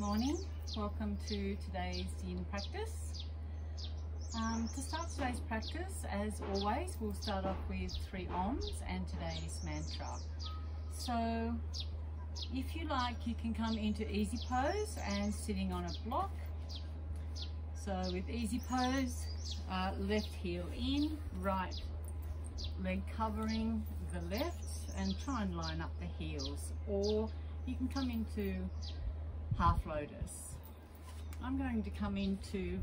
morning. Welcome to today's yin practice. To start today's practice, as always, we'll start off with 3 Oms and today's mantra. So if you like, you can come into easy pose and sitting on a block. So with easy pose, left heel in, right leg covering the left, and try and line up the heels, or you can come into half lotus. I'm going to come into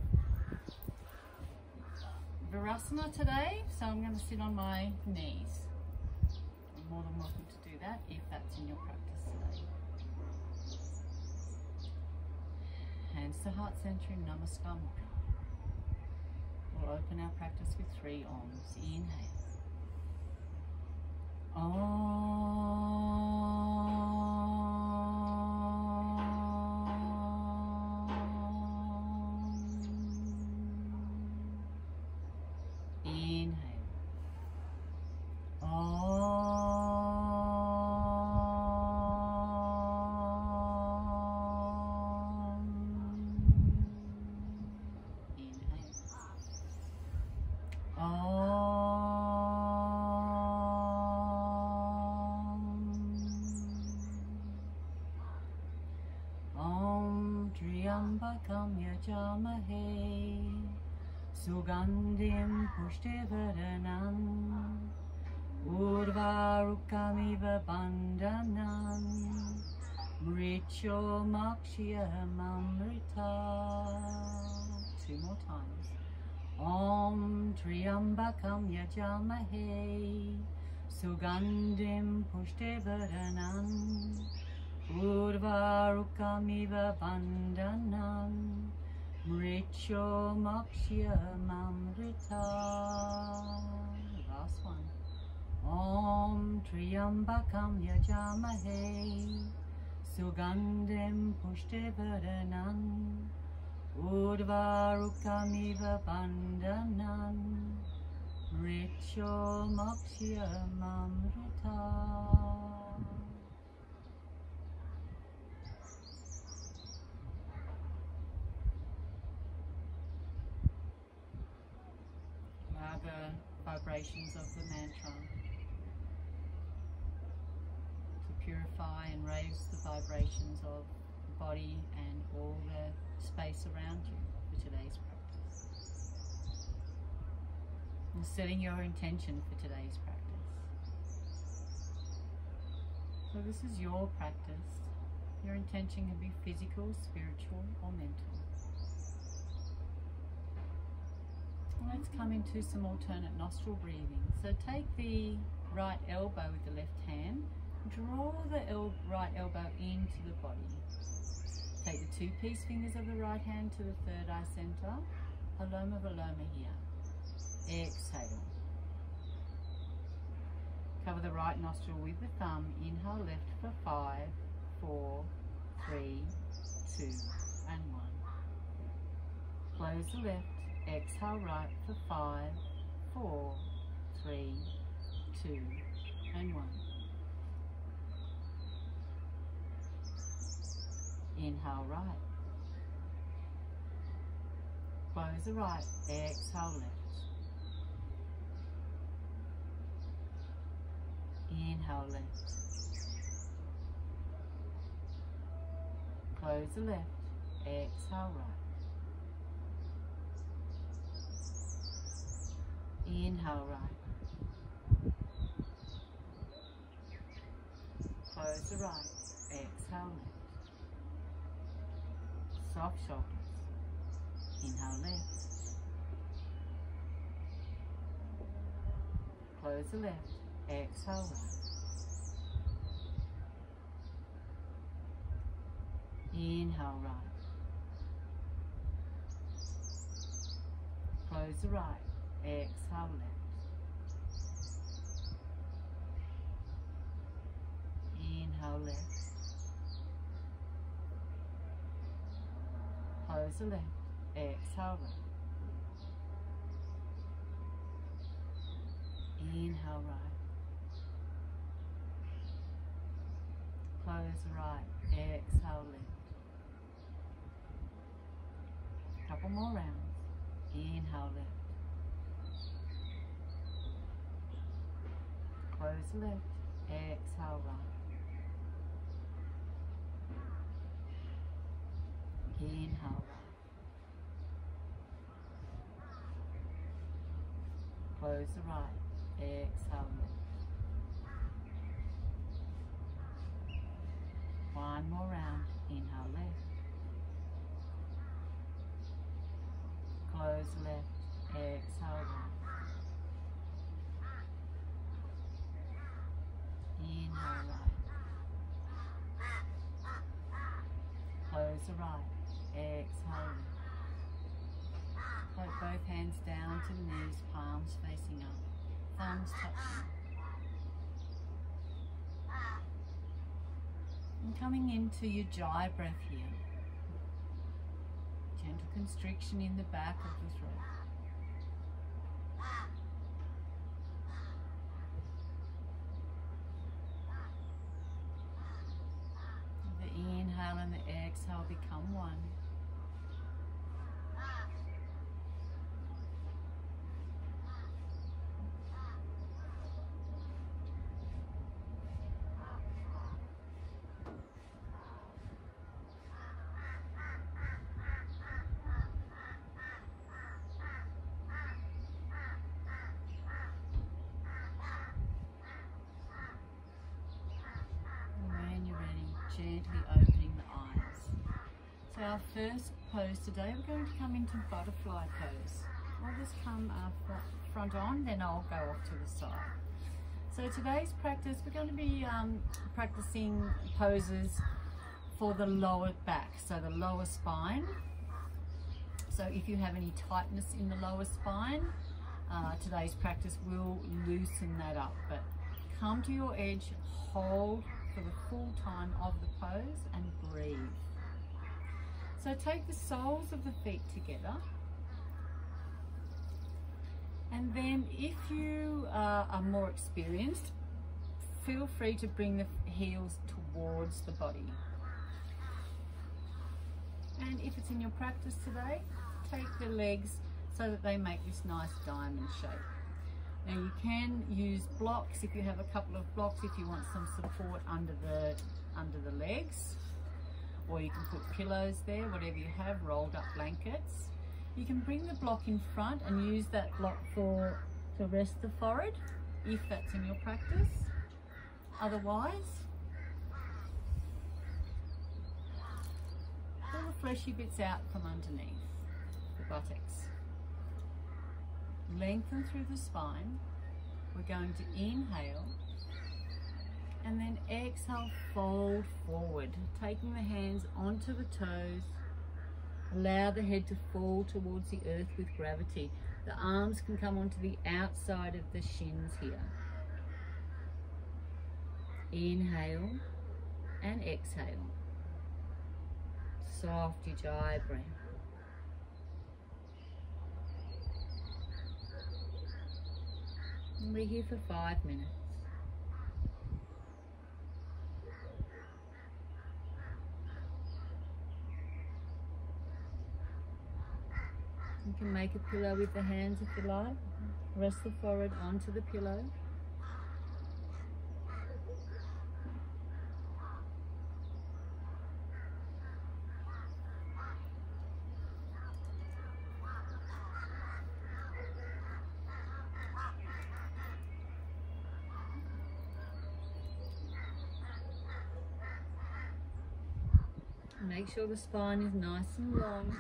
Virasana today, so I'm going to sit on my knees. You're more than welcome to do that if that's in your practice today. Hands to heart center in Namaste. We'll open our practice with 3 Oms. Inhale. TRIYAMBAHAM YAJAMAHAI SUGANDHIM PUSHTIVARDHANAM URVARUKAMIVA BANDHANAN MRITYOR MOKSHIYA MAMRITAT. 2 more times. TRIYAMBAHAM YAJAMAHAI SUGANDHIM PUSHTIVARDHANAM URVARUKAMIVA BANDHANAN MRITYOR MOKSHIYA MAMRITAT. Last one. TRIYAMBAHAM YAJAMAHAI SUGANDHIM PUSHTIVARDHANAM URVARUKAMIVA BANDHANAN MRITYOR MOKSHIYA MAMRITAT. The vibrations of the mantra to purify and raise the vibrations of the body and all the space around you for today's practice. And setting your intention for today's practice. So this is your practice. Your intention can be physical, spiritual, or mental. Let's come into some alternate nostril breathing. So take the right elbow with the left hand, draw the right elbow into the body. Take the 2 peace fingers of the right hand to the 3rd eye center. Paloma Valoma here. Exhale. Cover the right nostril with the thumb. Inhale left for 5, 4, 3, 2, and 1. Close the left. Exhale right for 5, 4, 3, 2, and 1. Inhale right. Close the right. Exhale left. Inhale left. Close the left. Exhale right. Inhale right. Close the right. Exhale left. Soft shoulders. Inhale left. Close the left. Exhale right. Inhale right. Close the right. Exhale left. Inhale left. Close the left. Exhale right. Inhale right. Close right. Exhale left. couple more rounds. Inhale left. Close left. Exhale right. Inhale right. Close the right. Exhale left. One more round. Inhale left. Close left. Exhale right. Inhale right. Close the right. Exhale left. Float both hands down to the knees, palms facing up, thumbs touching. And coming into your Ujjai breath here. Gentle constriction in the back of the throat. The inhale and the exhale become one. Gently opening the eyes. So our first pose today, we're going to come into butterfly pose. I'll just come front on, then I'll go off to the side. So today's practice, we're going to be practicing poses for the lower back, so the lower spine. So if you have any tightness in the lower spine, today's practice will loosen that up. But come to your edge, hold for the full time of the pose and breathe. So take the soles of the feet together, and then if you are more experienced, feel free to bring the heels towards the body. And if it's in your practice today, take the legs so that they make this nice diamond shape. Now you can use blocks if you have a couple of blocks, if you want some support under the legs, or you can put pillows there, whatever you have, rolled up blankets. You can bring the block in front and use that block to rest the forehead, if that's in your practice. Otherwise, pull the fleshy bits out from underneath the buttocks. Lengthen through the spine. We're going to inhale and then exhale, fold forward, taking the hands onto the toes. Allow the head to fall towards the earth with gravity. The arms can come onto the outside of the shins here. Inhale and exhale. Soft Ujjai breath. And we're here for 5 minutes. You can make a pillow with the hands if you like. Rest the forehead onto the pillow. Make sure the spine is nice and long.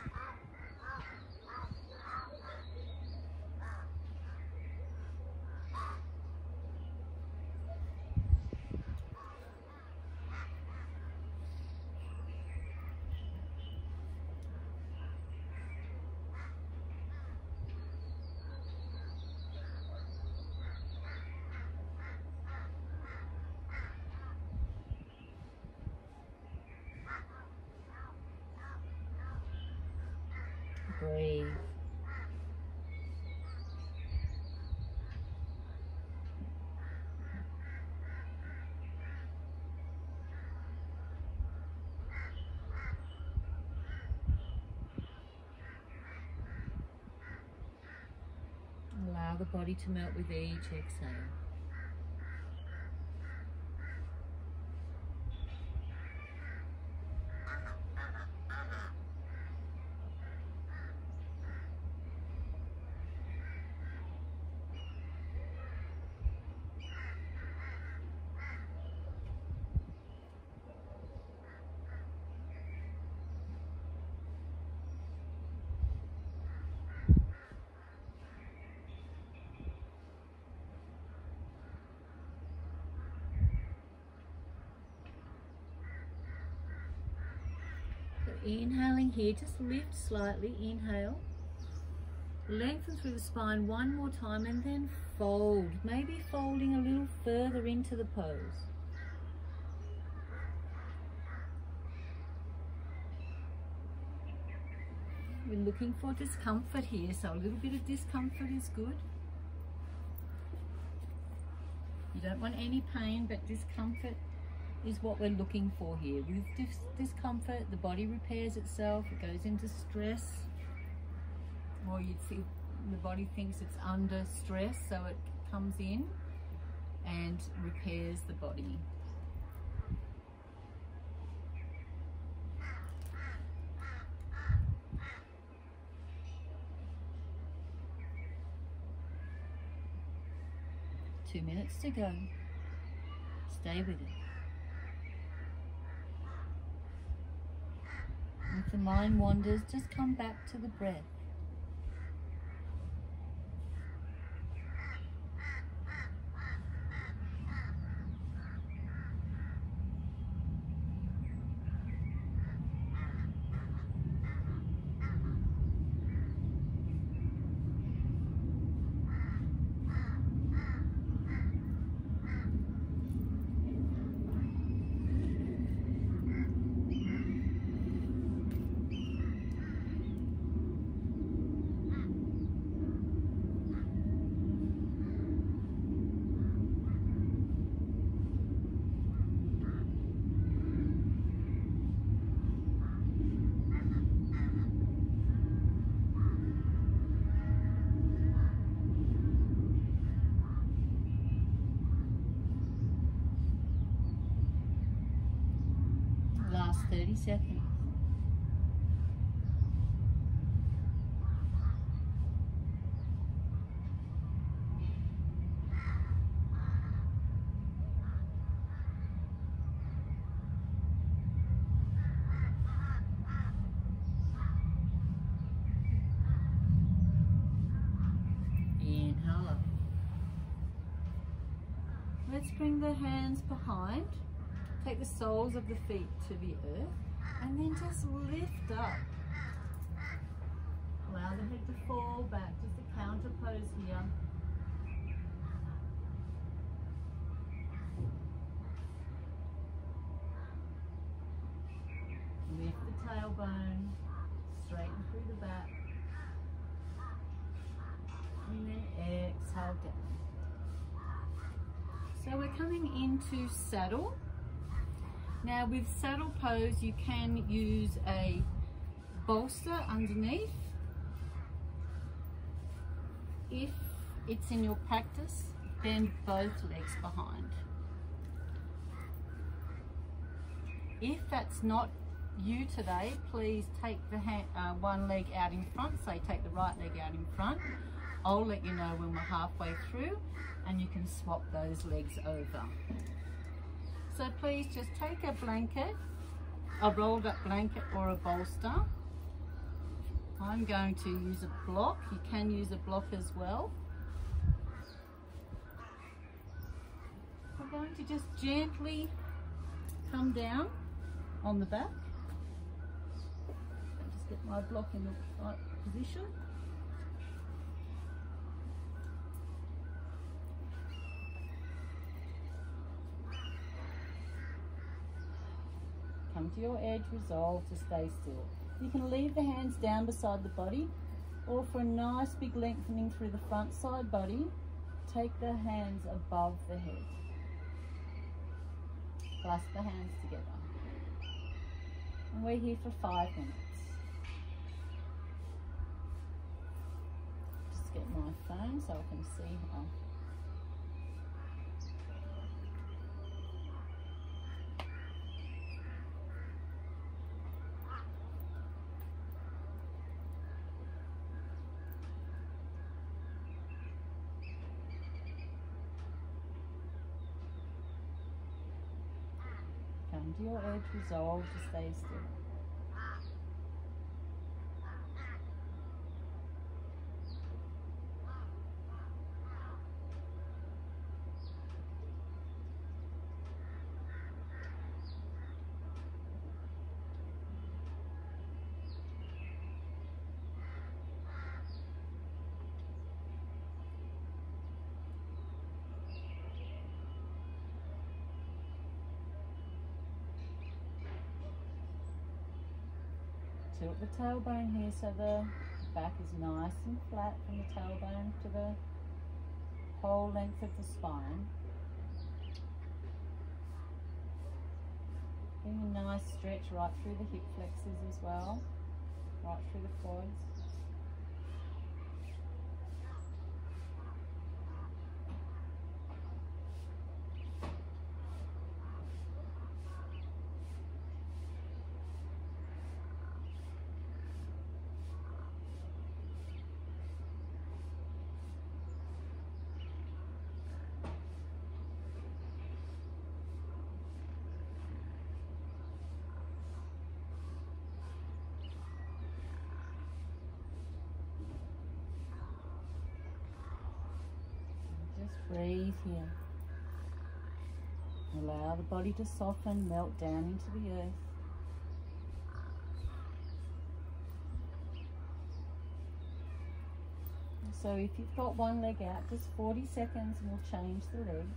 Breathe. the body to melt with each exhale. Inhaling here, just lift slightly, inhale, lengthen through the spine one more time and then fold, maybe folding a little further into the pose. We're looking for discomfort here, so a little bit of discomfort is good. You don't want any pain, but discomfort is what we're looking for here. With discomfort, the body repairs itself, it goes into stress, or you'd see the body thinks it's under stress, so it comes in and repairs the body. Two minutes to go. Stay with it. If the mind wanders, just come back to the breath. Last 30 seconds. Inhale up. Let's bring the hands behind. Take the soles of the feet to the earth and then just lift up. Allow the head to fall back, just a counter pose here. Lift the tailbone, straighten through the back, and then exhale down. So we're coming into saddle. Now with saddle pose, you can use a bolster underneath. If it's in your practice, bend both legs behind. If that's not you today, please take the one leg out in front, say take the right leg out in front. I'll let you know when we're halfway through and you can swap those legs over. So please just take a blanket, a rolled up blanket or a bolster. I'm going to use a block. You can use a block as well. I'm going to just gently come down on the back. Just get my block in the right position. Come to your edge, resolve to stay still. You can leave the hands down beside the body, or for a nice big lengthening through the front side body, take the hands above the head. Clasp the hands together. And we're here for 5 minutes. Just just get my phone so I can see how. Come to your edge, resolve to stay still. Tilt the tailbone here so the back is nice and flat from the tailbone to the whole length of the spine. Getting a nice stretch right through the hip flexors as well, right through the quads. Breathe here. Allow the body to soften, melt down into the earth. So if you've got one leg out, just 40 seconds and we'll change the legs.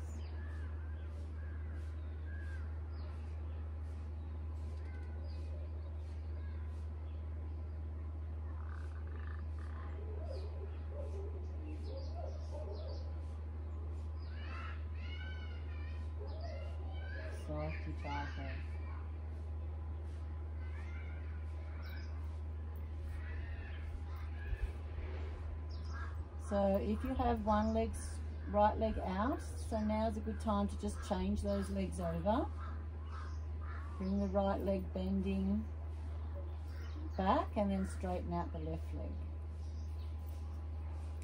Ujjai breath. So if you have one leg, right leg out, so now is a good time to just change those legs over. Bring the right leg bending back and then straighten out the left leg.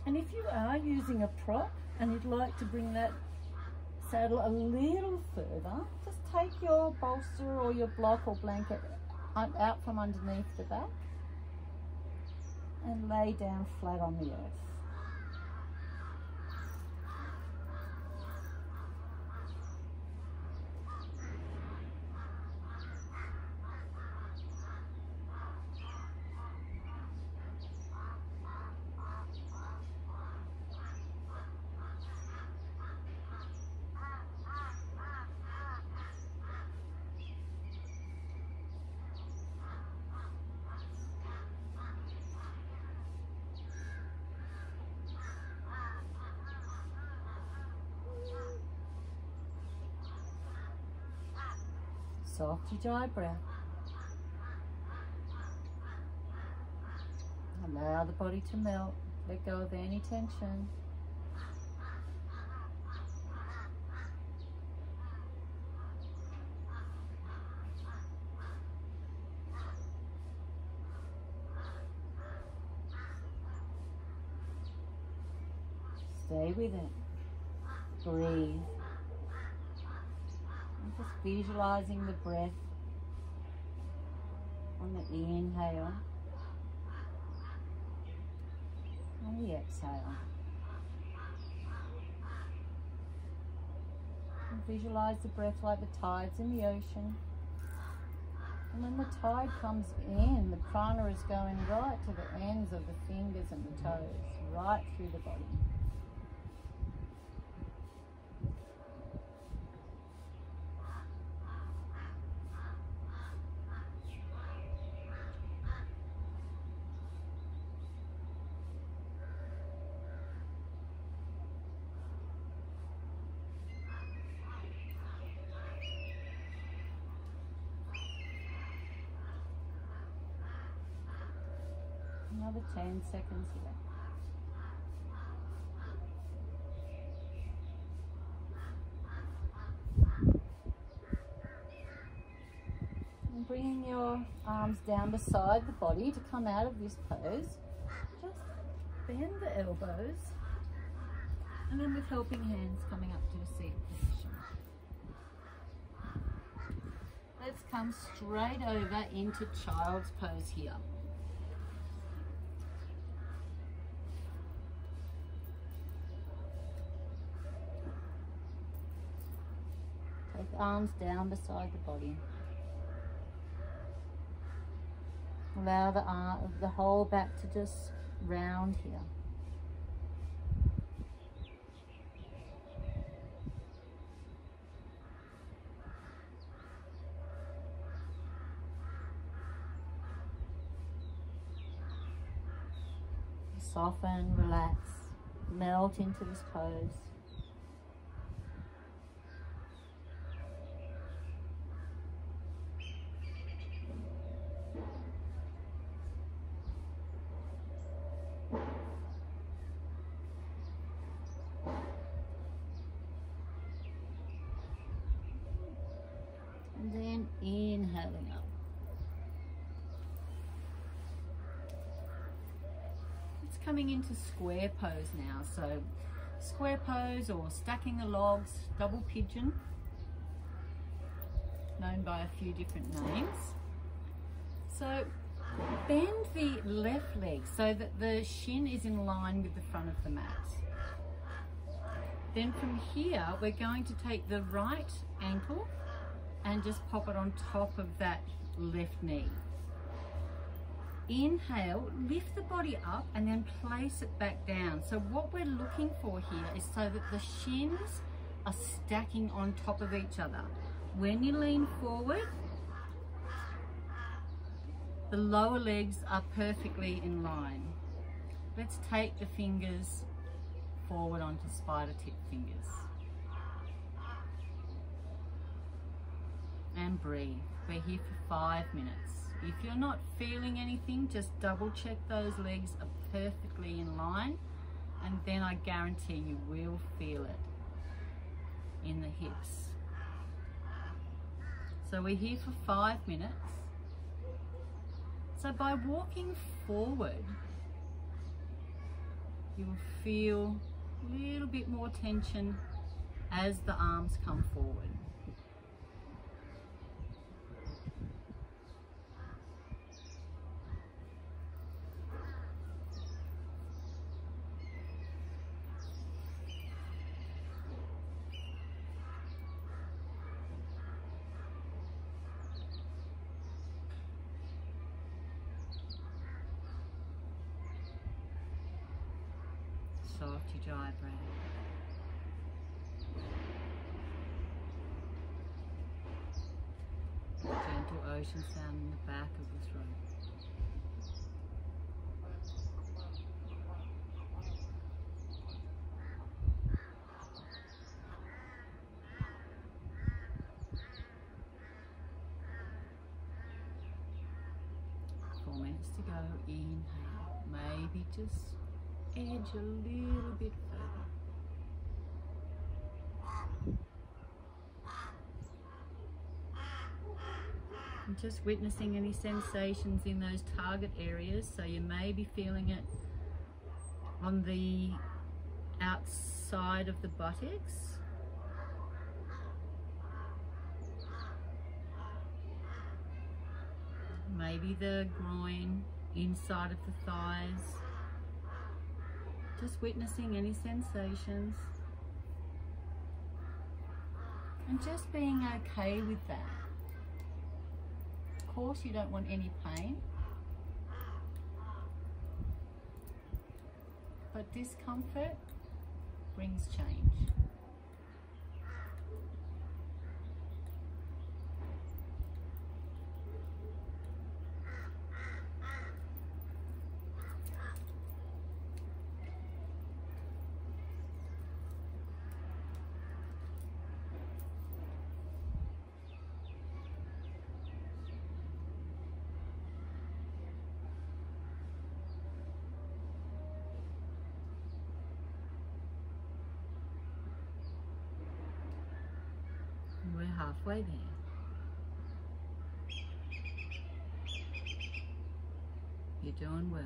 And if you are using a prop and you'd like to bring that saddle a little further, just take your bolster or your block or blanket out from underneath the back and lay down flat on the earth. Soft Ujjai breath. Allow the body to melt. Let go of any tension. Stay with it. Breathe. Just visualizing the breath on the inhale and the exhale. And visualize the breath like the tides in the ocean. And when the tide comes in, the prana is going right to the ends of the fingers and the toes, right through the body. Another 10 seconds here. your arms down beside the body to come out of this pose. Just bend the elbows, and then with helping hands coming up to a seated position. Let's come straight over into child's pose here. Take the arms down beside the body. Allow the whole back to just round here. Soften, relax, melt into this pose. And then inhaling up. Coming into square pose now. So square pose, or stacking the logs, double pigeon, known by a few different names. So bend the left leg so that the shin is in line with the front of the mat. Then from here we're going to take the right ankle and just pop it on top of that left knee. Inhale, lift the body up and then place it back down. So what we're looking for here is so that the shins are stacking on top of each other. When you lean forward, the lower legs are perfectly in line. Let's take the fingers forward onto spider tip fingers. And breathe. We're here for 5 minutes. If you're not feeling anything, just double check those legs are perfectly in line, and then I guarantee you will feel it in the hips. So we're here for 5 minutes. So by walking forward, you will feel a little bit more tension as the arms come forward. Soft Ujjai breath. Gentle ocean sound in the back of the throat. To go, inhale, maybe just edge a little bit further. And just witnessing any sensations in those target areas. So you may be feeling it on the outside of the buttocks. Maybe the groin, inside of the thighs. Just witnessing any sensations. And just being okay with that. Of course, you don't want any pain. But discomfort brings change. We're halfway there. You're doing well.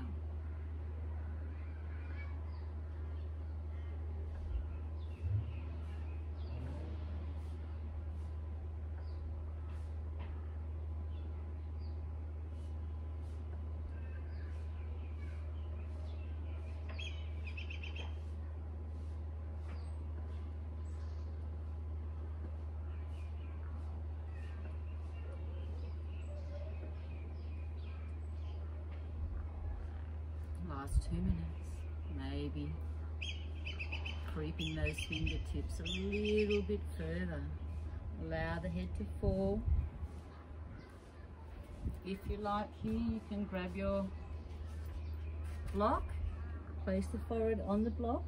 Last 2 minutes, maybe creeping those fingertips a little bit further. Allow the head to fall. If you like here, you can grab your block, place the forehead on the block.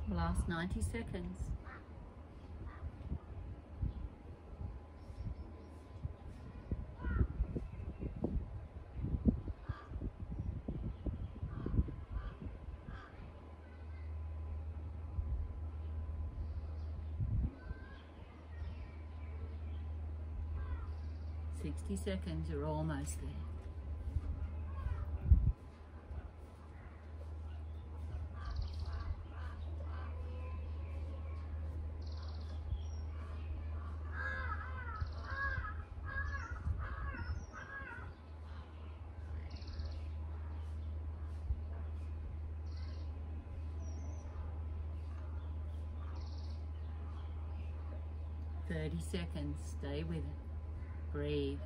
Last 90 seconds. Sixty seconds, you're almost there. Thirty seconds, stay with it. Breathe.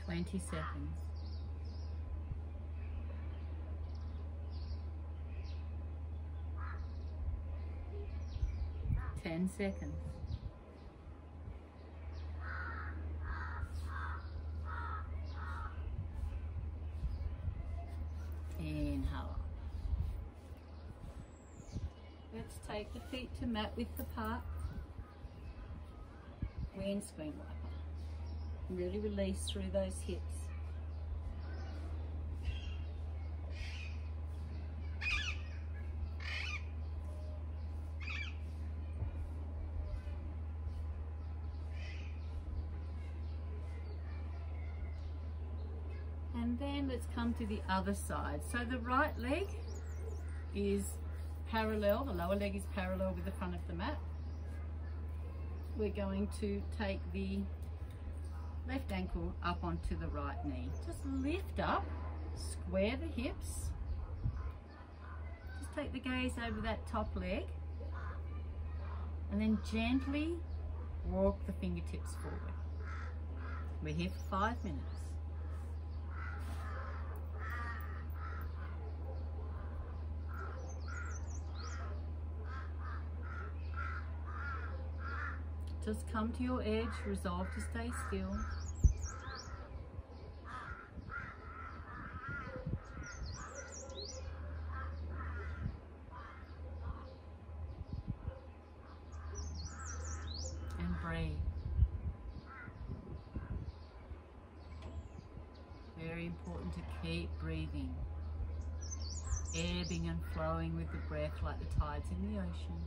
Twenty seconds. 10 seconds. Inhale. Let's take the feet to mat width apart. Windscreen wiper. Really release through those hips. And then let's come to the other side. So the right leg is parallel, the lower leg is parallel with the front of the mat. We're going to take the left ankle up onto the right knee. Just lift up, square the hips. Just take the gaze over that top leg and then gently walk the fingertips forward. We're here for 5 minutes. Just come to your edge, resolve to stay still. And breathe. Very important to keep breathing. Ebbing and flowing with the breath like the tides in the ocean.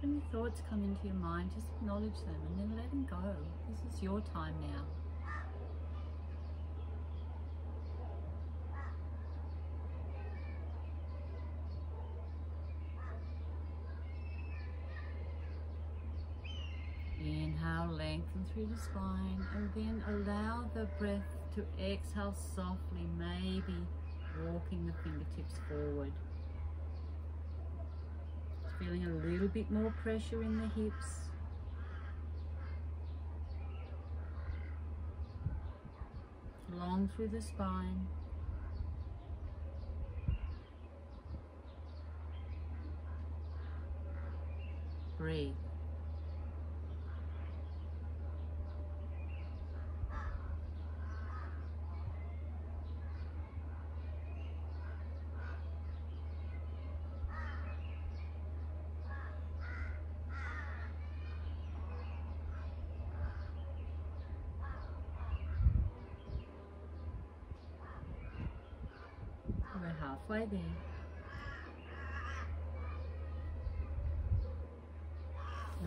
When the thoughts come into your mind, just acknowledge them and then let them go. This is your time now. Inhale, lengthen through the spine, and then allow the breath to exhale softly, maybe walking the fingertips fingertips forward. Feeling a little bit more pressure in the hips. Long through the spine. Breathe. We're halfway there.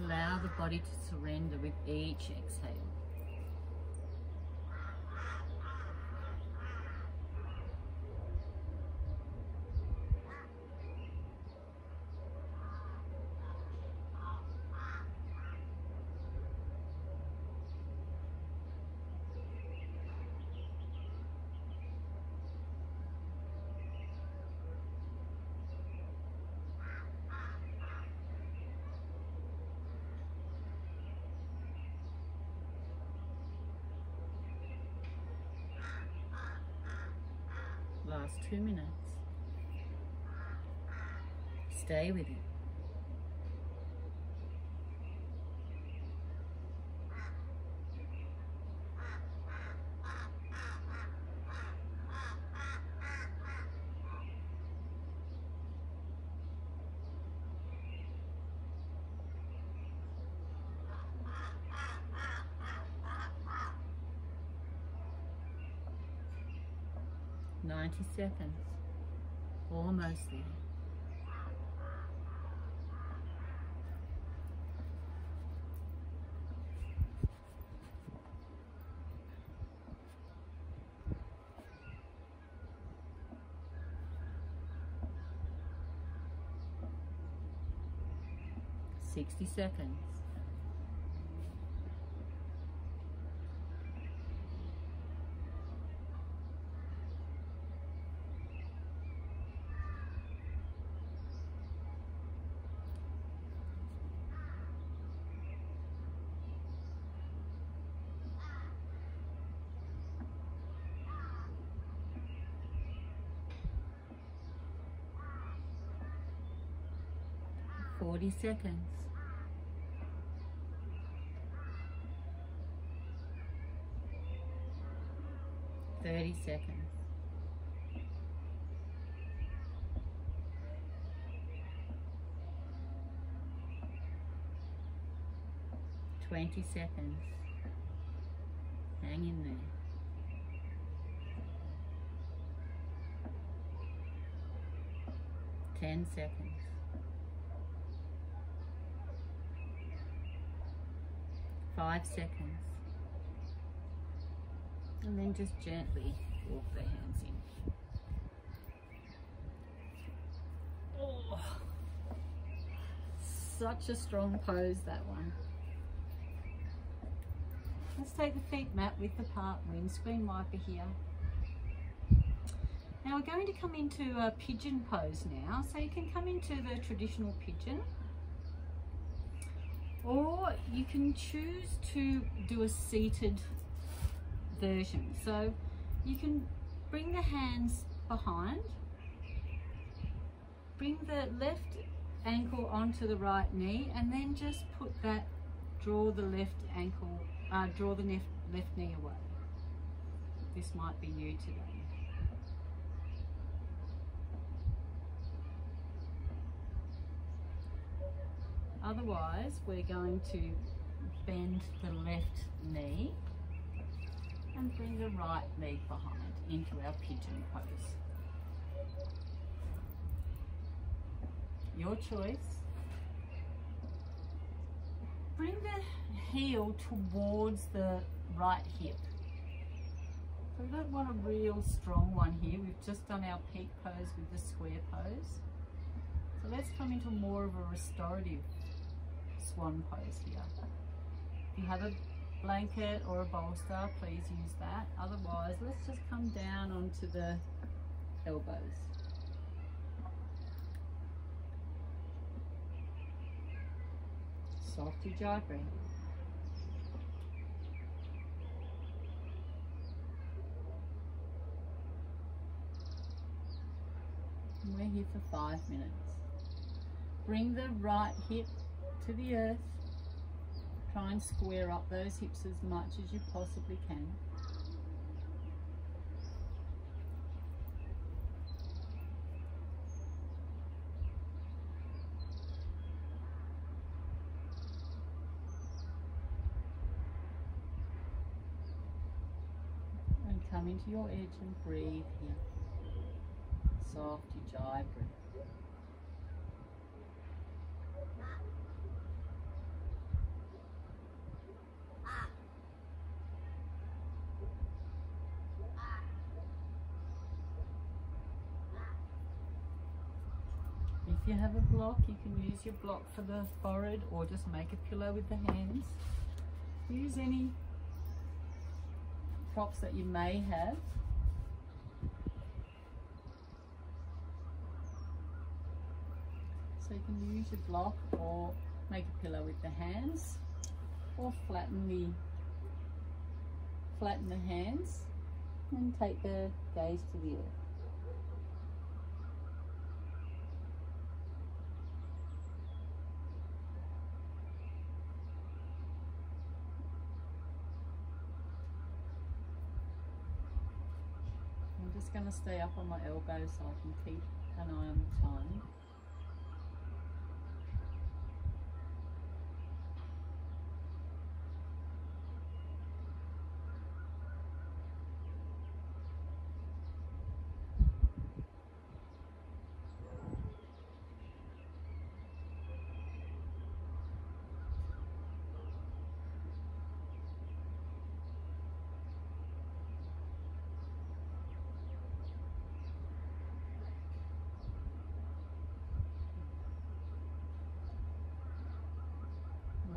Allow the body to surrender with each exhale. Last 2 minutes. Stay with it. Ninety seconds. Almost there. Sixty seconds. 40 seconds. 30 seconds. 20 seconds. Hang in there. 10 seconds. 5 seconds. And then just gently walk the hands in. Oh, such a strong pose, that one. Let's take the feet mat width apart, windscreen wiper here. Now we're going to come into a pigeon pose now. So you can come into the traditional pigeon, or you can choose to do a seated version. So you can bring the hands behind, bring the left ankle onto the right knee, and then just put that, draw the left ankle, draw the left knee away. This might be new today. Otherwise, we're going to bend the left knee and bring the right leg behind into our pigeon pose. Your choice. Bring the heel towards the right hip. So we don't want a real strong one here. We've just done our peak pose with the square pose. So let's come into more of a restorative swan pose here. If you have a blanket or a bolster, please use that. Otherwise, let's just come down onto the elbows. Soft Ujjai breath. And we're here for 5 minutes. Bring the right hip to the earth. Try and square up those hips as much as you possibly can. And come into your edge and breathe here. Soft Ujjai breath. If you have a block, you can use your block for the forehead or just make a pillow with the hands. Use any props that you may have. So you can use your block or make a pillow with the hands, or flatten the hands and take the gaze to the earth. I'm just going to stay up on my elbow so I can keep an eye on the time.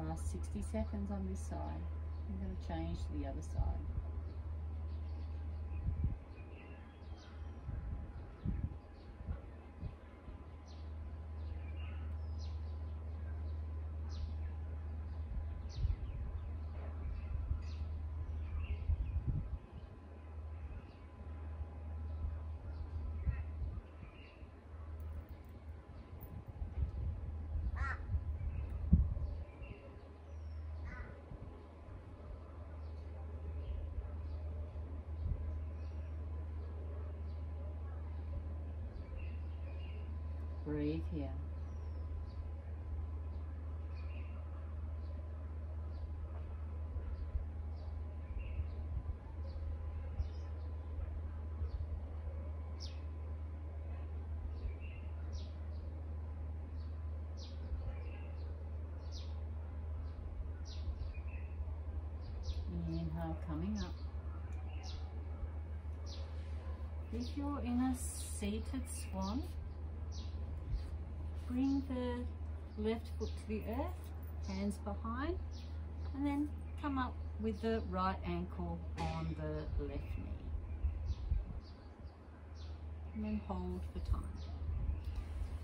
Last 60 seconds on this side. I'm going to change to the other side. Breathe here. Inhale, coming up. If you're in a seated swan, bring the left foot to the earth, hands behind, and then come up with the right ankle on the left knee. And then hold for time.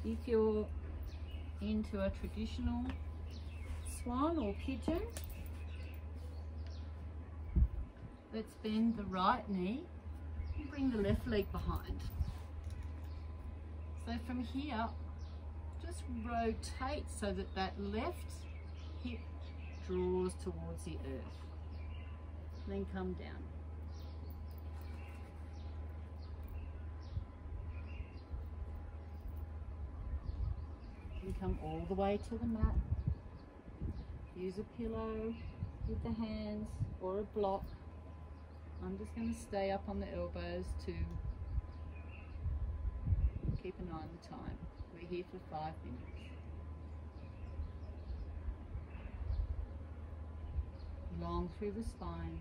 If you're into a traditional swan or pigeon, let's bend the right knee and bring the left leg behind. So from here, just rotate so that that left hip draws towards the earth. Then come down. And come all the way to the mat. Use a pillow with the hands or a block. I'm just going to stay up on the elbows to keep an eye on the time. We're here for 5 minutes. Long through the spine.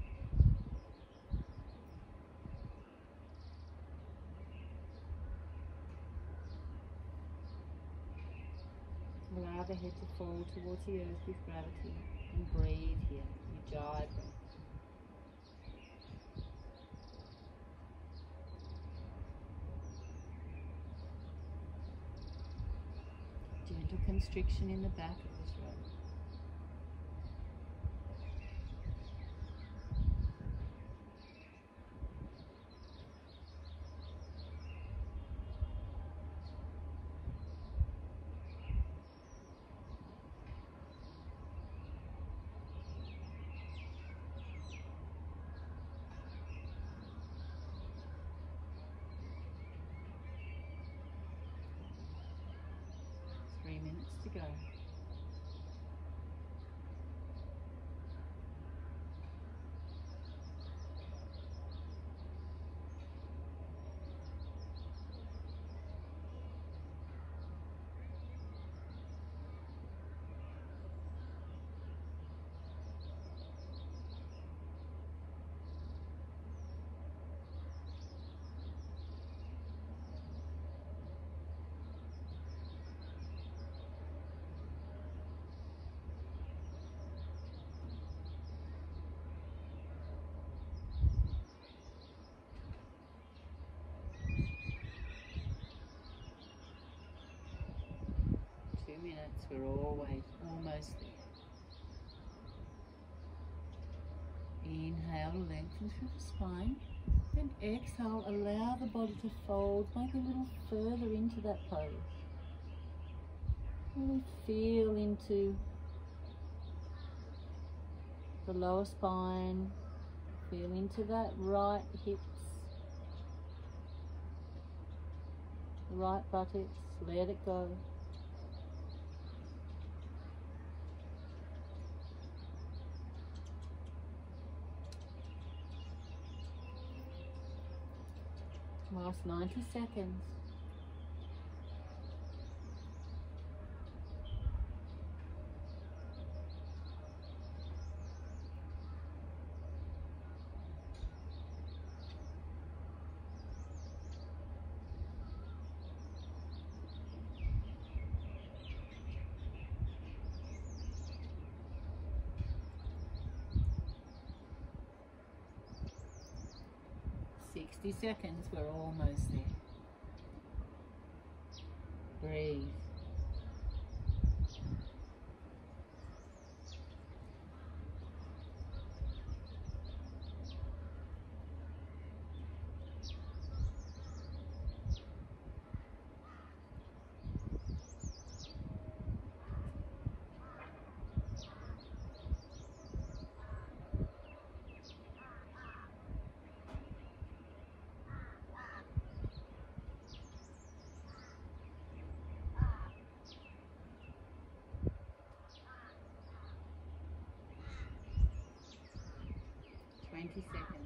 Allow the head to fall towards the earth with gravity and breathe here. Ujjai breath. Gentle constriction in the back of the throat. to go. Minutes, we're almost there. Inhale, lengthen through the spine. Then exhale, allow the body to fold, make a little further into that pose. Really feel into the lower spine, feel into that right hips, the right buttocks, let it go. Last 90 seconds. Seconds, we're almost there. Breathe. Seconds.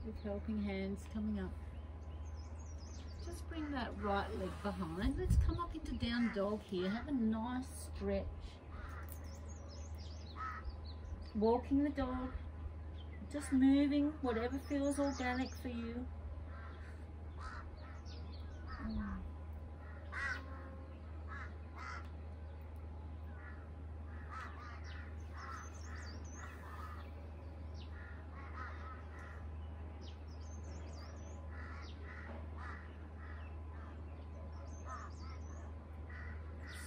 With helping hands coming up. Just bring that right leg behind. Let's come up into down dog here. Have a nice stretch. Walking the dog. Just moving, whatever feels organic for you.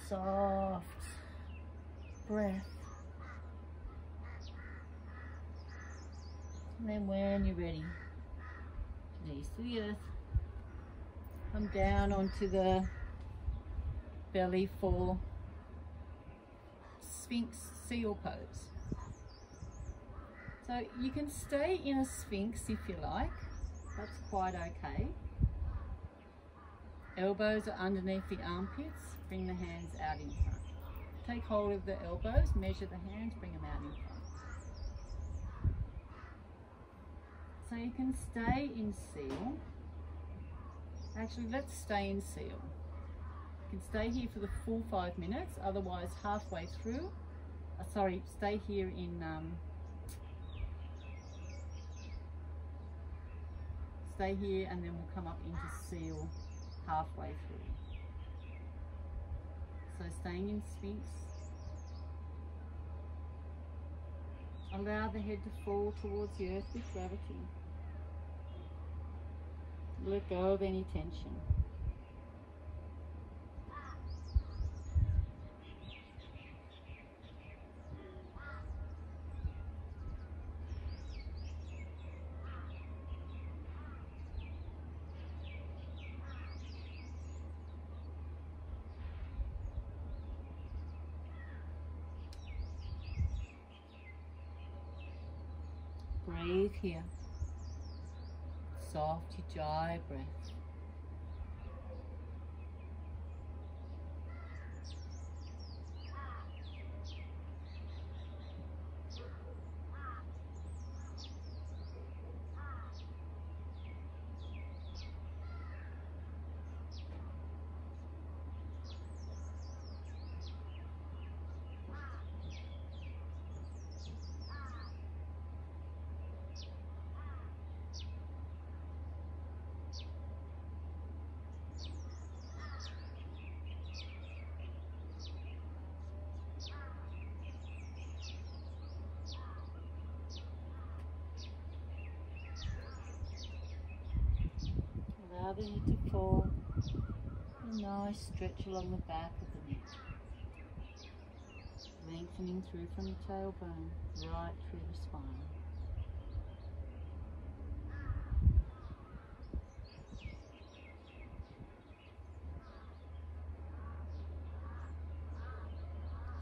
Soft breath. And then when you're ready, knees to the earth, come down onto the belly for Sphinx seal pose. So you can stay in a Sphinx if you like, that's quite okay. Elbows are underneath the armpits, bring the hands out in front. Take hold of the elbows, measure the hands, bring them out in front. So you can stay in seal. Actually, let's stay in seal. You can stay here for the full 5 minutes, otherwise halfway through, stay here in, stay here and then we'll come up into seal halfway through. So staying in Sphinx. Allow the head to fall towards the earth with gravity. Let go of any tension. Breathe here. Soft Ujjai breath. Allow the head to fall. A nice stretch along the back of the neck. Lengthening through from the tailbone, right through the spine.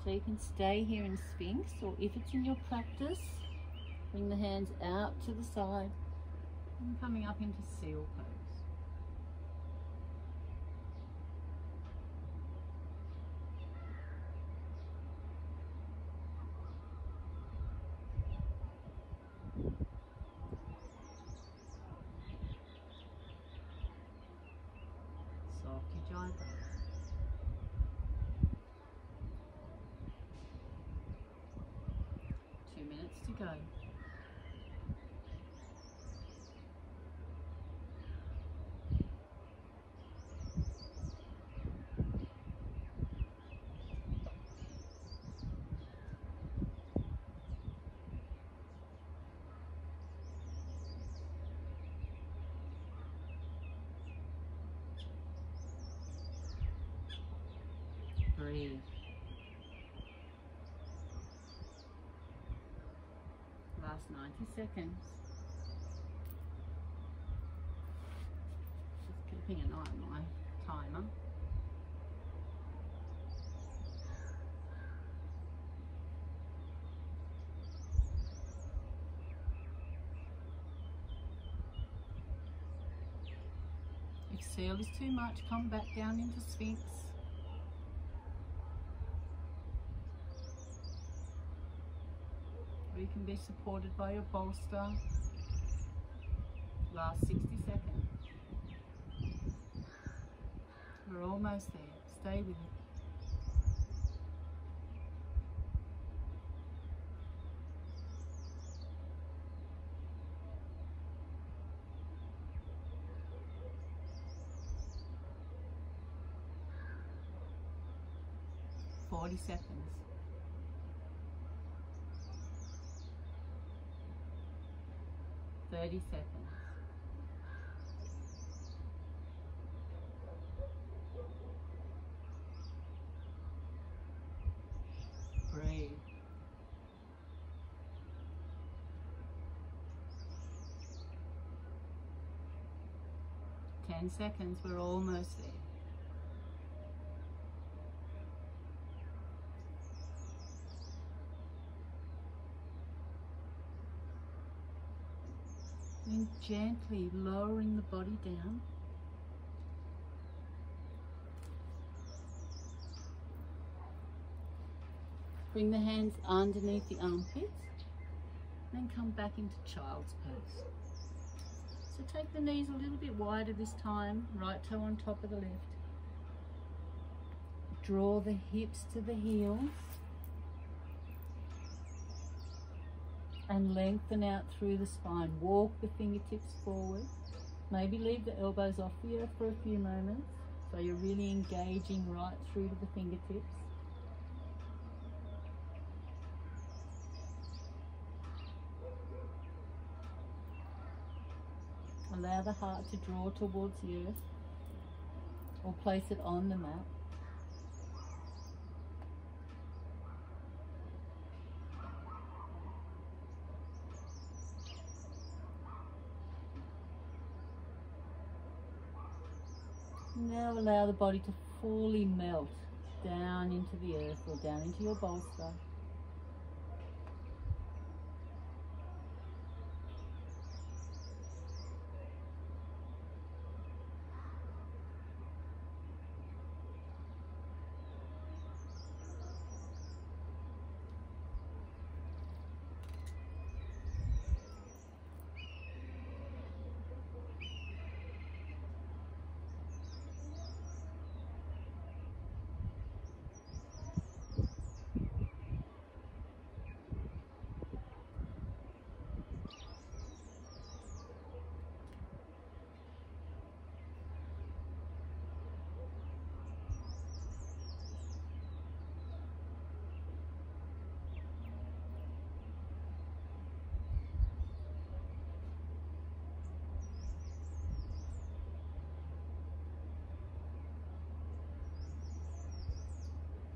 So you can stay here in Sphinx, or if it's in your practice, bring the hands out to the side and coming up into seal pose. Soft Ujjai breath. 2 minutes to go. Breathe. Last 90 seconds. Just keeping an eye on my timer. If seal is too much, come back down into Sphinx. You can be supported by your bolster. Last 60 seconds. We're almost there. Stay with it. Forty seconds. 30 seconds. Breathe. 10 seconds, we're almost there. Then gently lowering the body down. Bring the hands underneath the armpits. Then come back into child's pose. So take the knees a little bit wider this time. Right toe on top of the left. Draw the hips to the heels. And lengthen out through the spine. Walk the fingertips forward. Maybe leave the elbows off the earth for a few moments. So you're really engaging right through to the fingertips. Allow the heart to draw towards the earth or place it on the mat. Now allow the body to fully melt down into the earth or down into your bolster.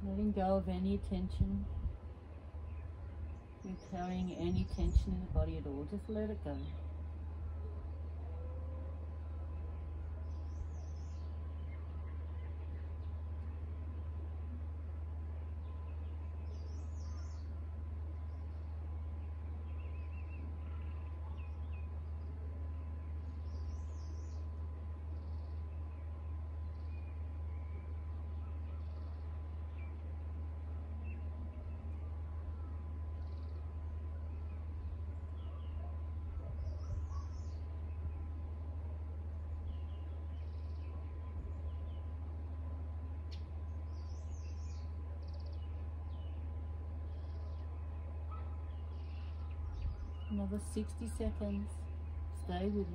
Letting go of any tension. If you're carrying any tension in the body at all, just let it go. Another 60 seconds. Stay with it.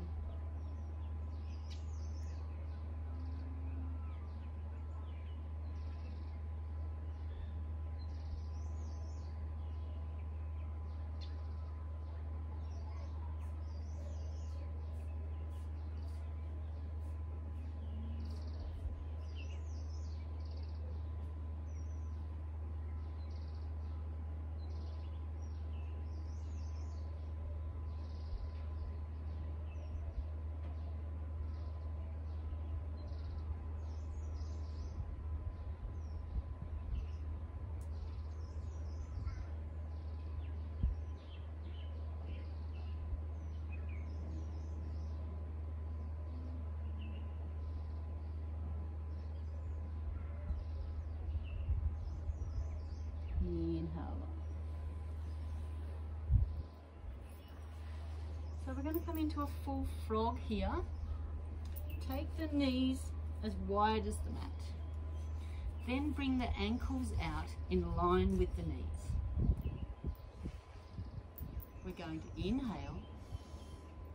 Inhale. So we're going to come into a full frog here. Take the knees as wide as the mat. Then bring the ankles out in line with the knees. We're going to inhale.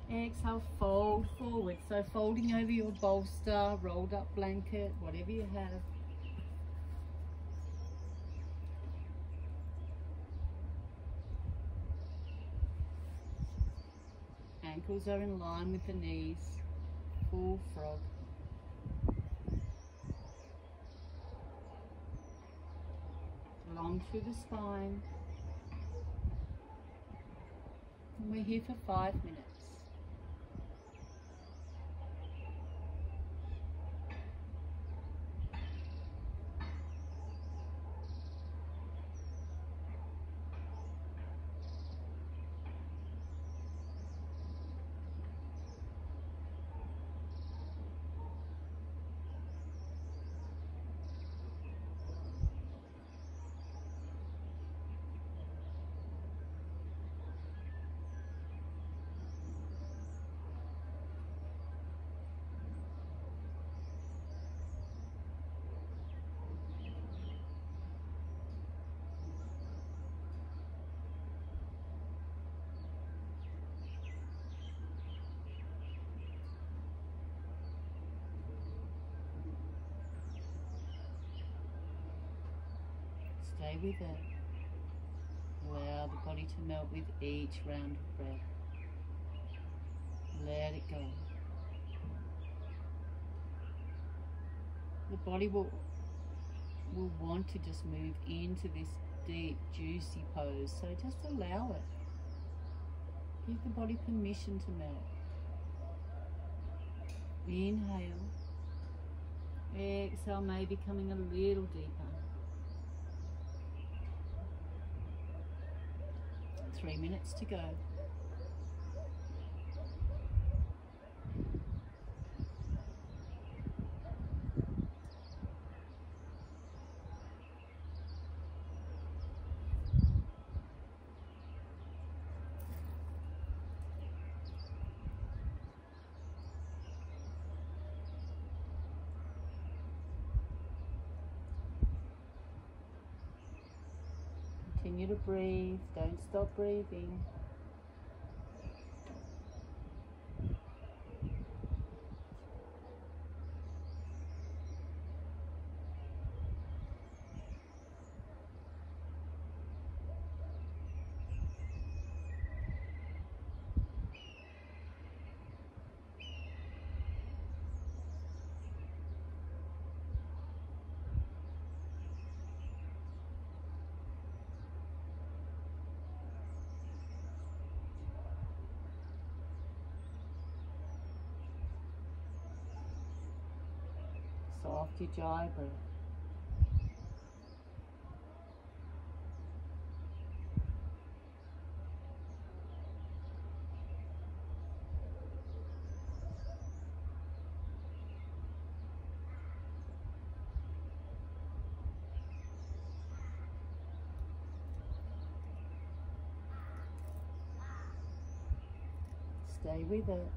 Exhale, fold forward. So folding over your bolster, rolled up blanket, whatever you have. Ankles are in line with the knees. Full frog. Long through the spine. And we're here for 5 minutes. Stay with it. Allow the body to melt with each round of breath. Let it go. The body will want to just move into this deep, juicy pose. So just allow it. Give the body permission to melt. Inhale. Exhale, maybe coming a little deeper. 3 minutes to go. Continue to breathe, don't stop breathing. Soft Ujjai breath. Stay with it.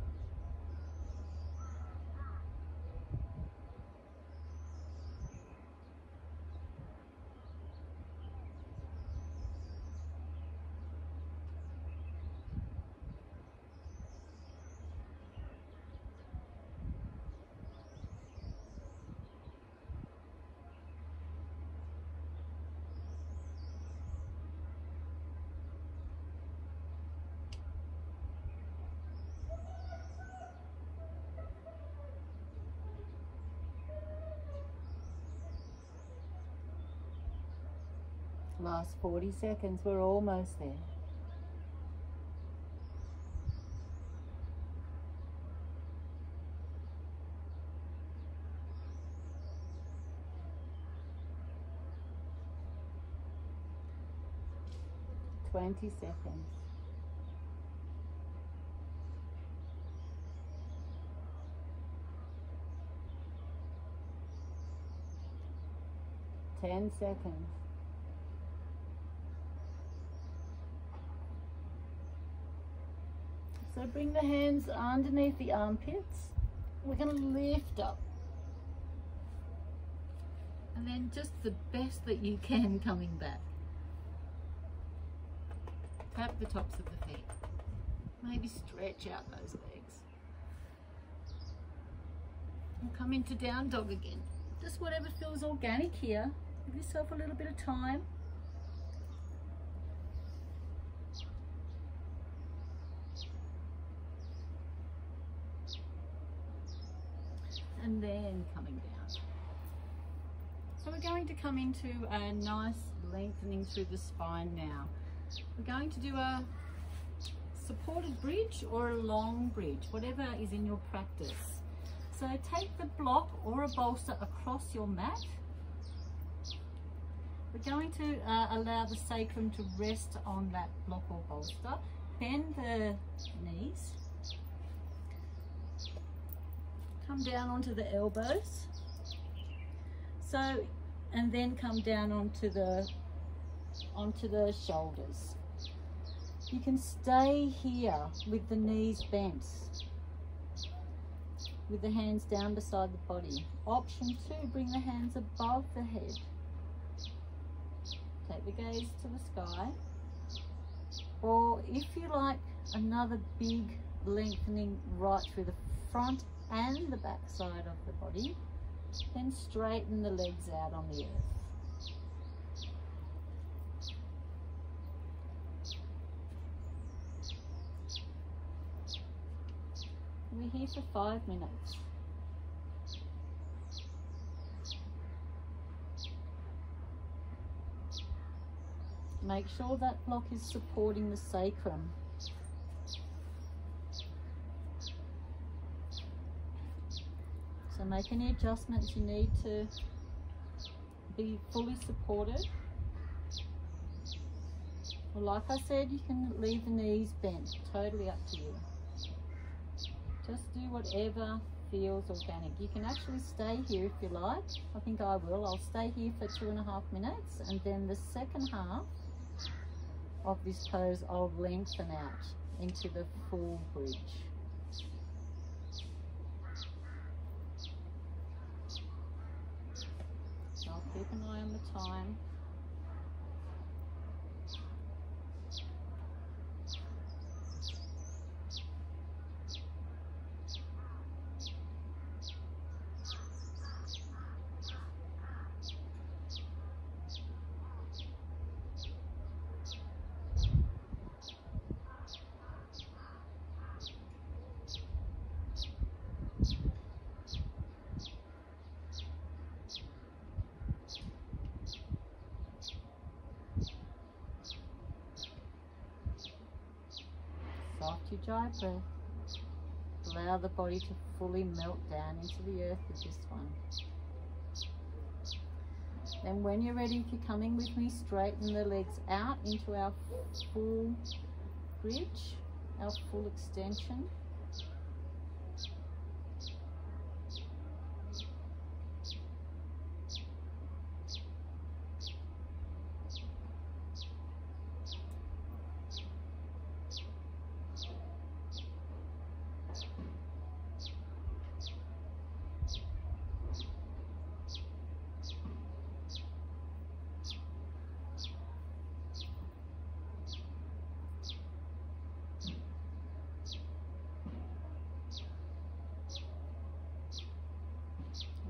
Last 40 seconds, we're almost there. Twenty seconds. Ten seconds. So bring the hands underneath the armpits. We're going to lift up. And then just the best that you can coming back. Tap the tops of the feet. Maybe stretch out those legs. And come into down dog again. Just whatever feels organic here. Give yourself a little bit of time. And then coming down. So we're going to come into a nice lengthening through the spine now. We're going to do a supported bridge or a long bridge, whatever is in your practice. So take the block or a bolster across your mat. We're going to allow the sacrum to rest on that block or bolster. Bend the knees. Come down onto the elbows. So, and then come down onto the shoulders. You can stay here with the knees bent, with the hands down beside the body. Option 2, bring the hands above the head. Take the gaze to the sky. Or if you like, another big lengthening right through the front and the back side of the body, then straighten the legs out on the earth. We're here for 5 minutes. Make sure that block is supporting the sacrum. So make any adjustments you need to be fully supported. Well, like I said, you can leave the knees bent, totally up to you. Just do whatever feels organic. You can actually stay here if you like. I think I will. I'll stay here for 2.5 minutes, and then the second half of this pose I'll lengthen out into the full bridge. So I'll keep an eye on the time. Soft Ujjai breath. Allow the body to fully melt down into the earth with this one. Then when you're ready, if you're coming with me, straighten the legs out into our full bridge, our full extension.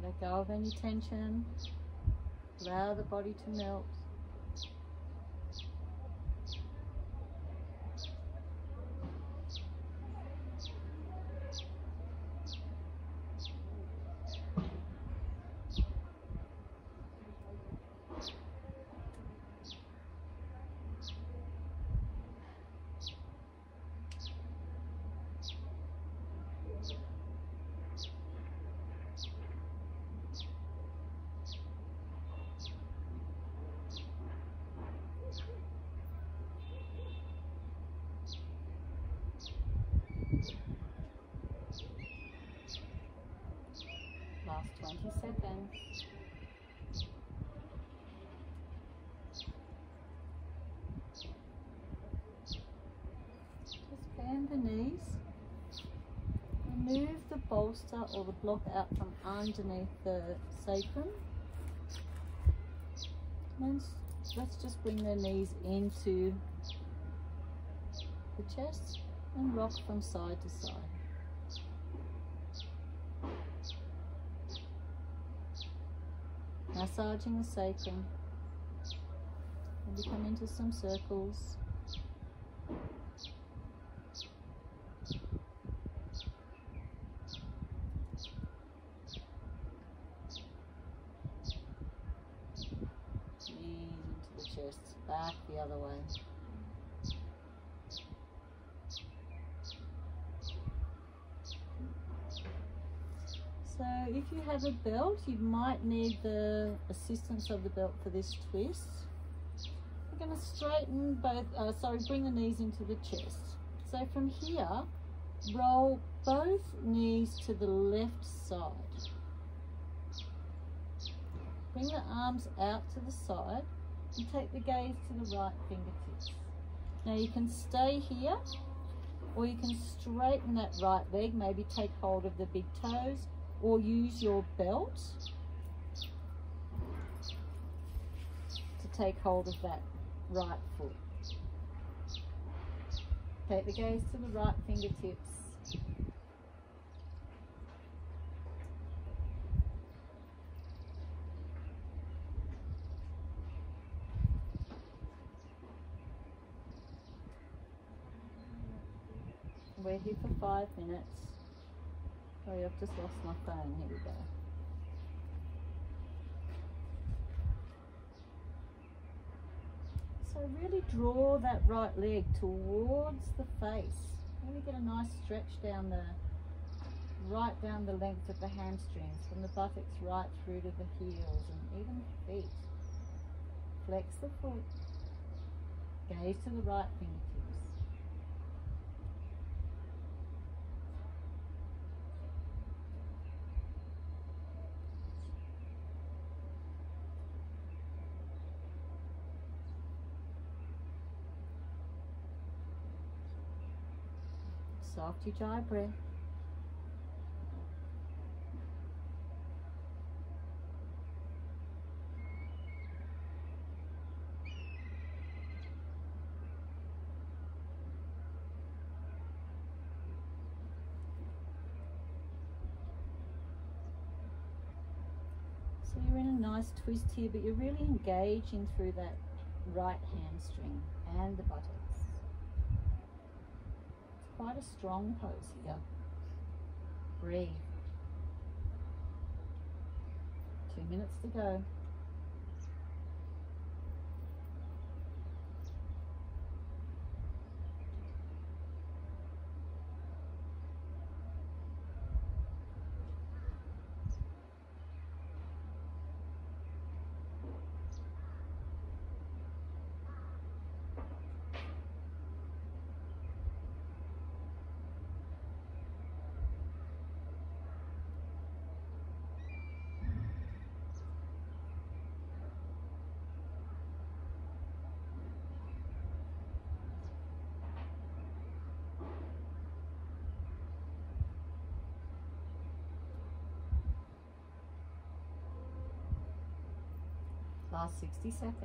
Let go of any tension. Allow the body to melt. Last 20 seconds. Just bend the knees. Remove the bolster or the block out from underneath the sacrum. And let's just bring the knees into the chest and rock from side to side. Massaging the sacrum. Maybe come into some circles. Knees into the chest, back the other way. So if you have a belt, you might need the assistance of the belt for this twist. We're going to straighten both, bring the knees into the chest. So from here, roll both knees to the left side. Bring the arms out to the side and take the gaze to the right fingertips. Now you can stay here, or you can straighten that right leg, maybe take hold of the big toes, or use your belt to take hold of that right foot. Take the gaze to the right fingertips. We're here for 5 minutes. Sorry, I've just lost my phone. Here we go. So really draw that right leg towards the face. Really get a nice stretch down right down the length of the hamstrings, from the buttocks right through to the heels and even the feet. Flex the foot. Gaze to the right fingertips. Soft Ujjai breath. So you're in a nice twist here, but you're really engaging through that right hamstring and the buttocks. Quite a strong pose here. Breathe. 2 minutes to go. Last 60 seconds.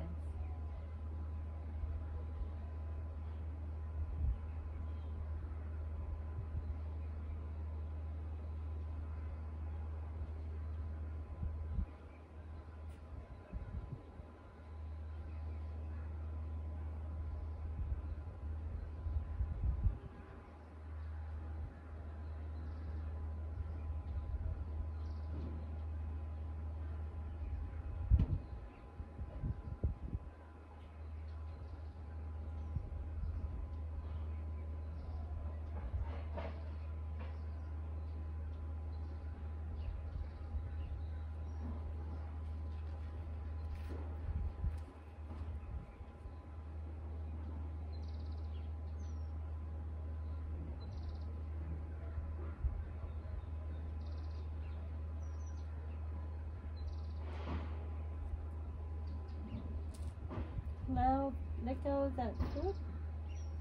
Let go of that foot,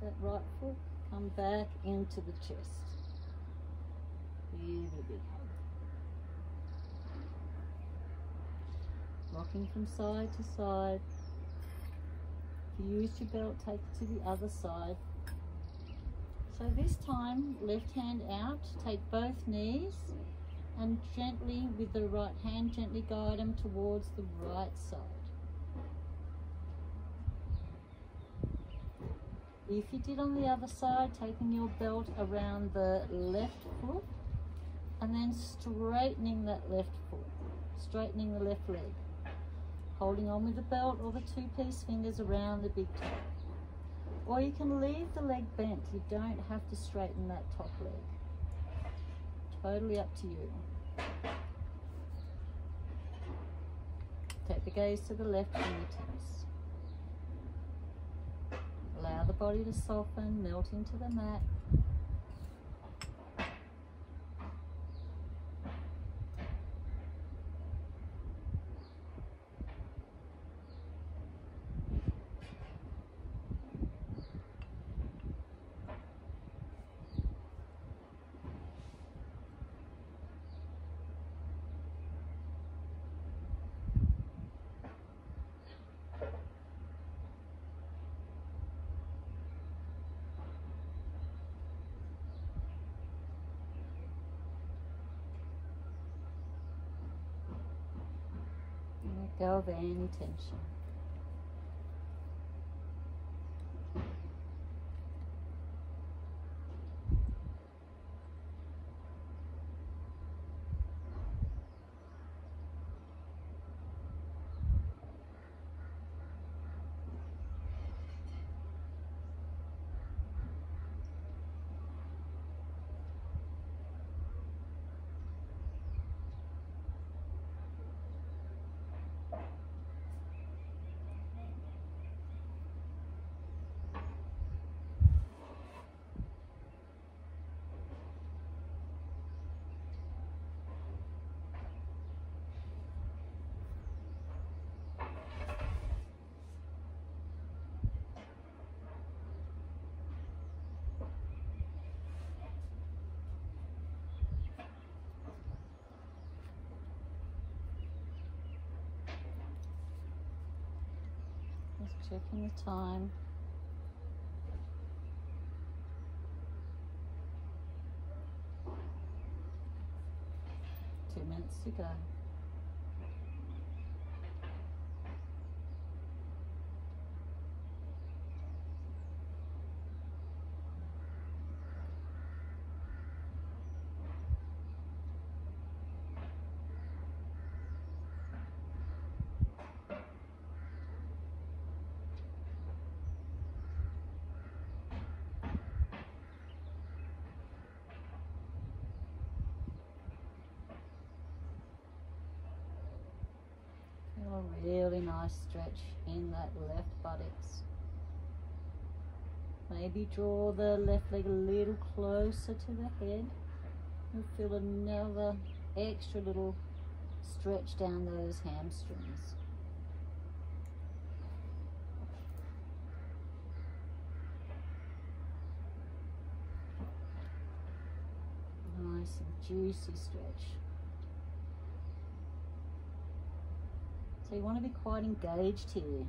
that right foot, come back into the chest. Really big hug. Rocking from side to side. If you use your belt, take it to the other side. So this time, left hand out, take both knees and gently, with the right hand, gently guide them towards the right side. If you did on the other side, taking your belt around the left foot and then straightening that left foot, straightening the left leg. Holding on with the belt or the two-piece fingers around the big toe. Or you can leave the leg bent. You don't have to straighten that top leg. Totally up to you. Take the gaze to the left fingertips. Allow the body to soften, melt into the mat. Let go of any tension. Just checking the time. 2 minutes to go. A really nice stretch in that left buttocks. Maybe draw the left leg a little closer to the head. You'll feel another extra little stretch down those hamstrings. Nice and juicy stretch. So you want to be quite engaged here.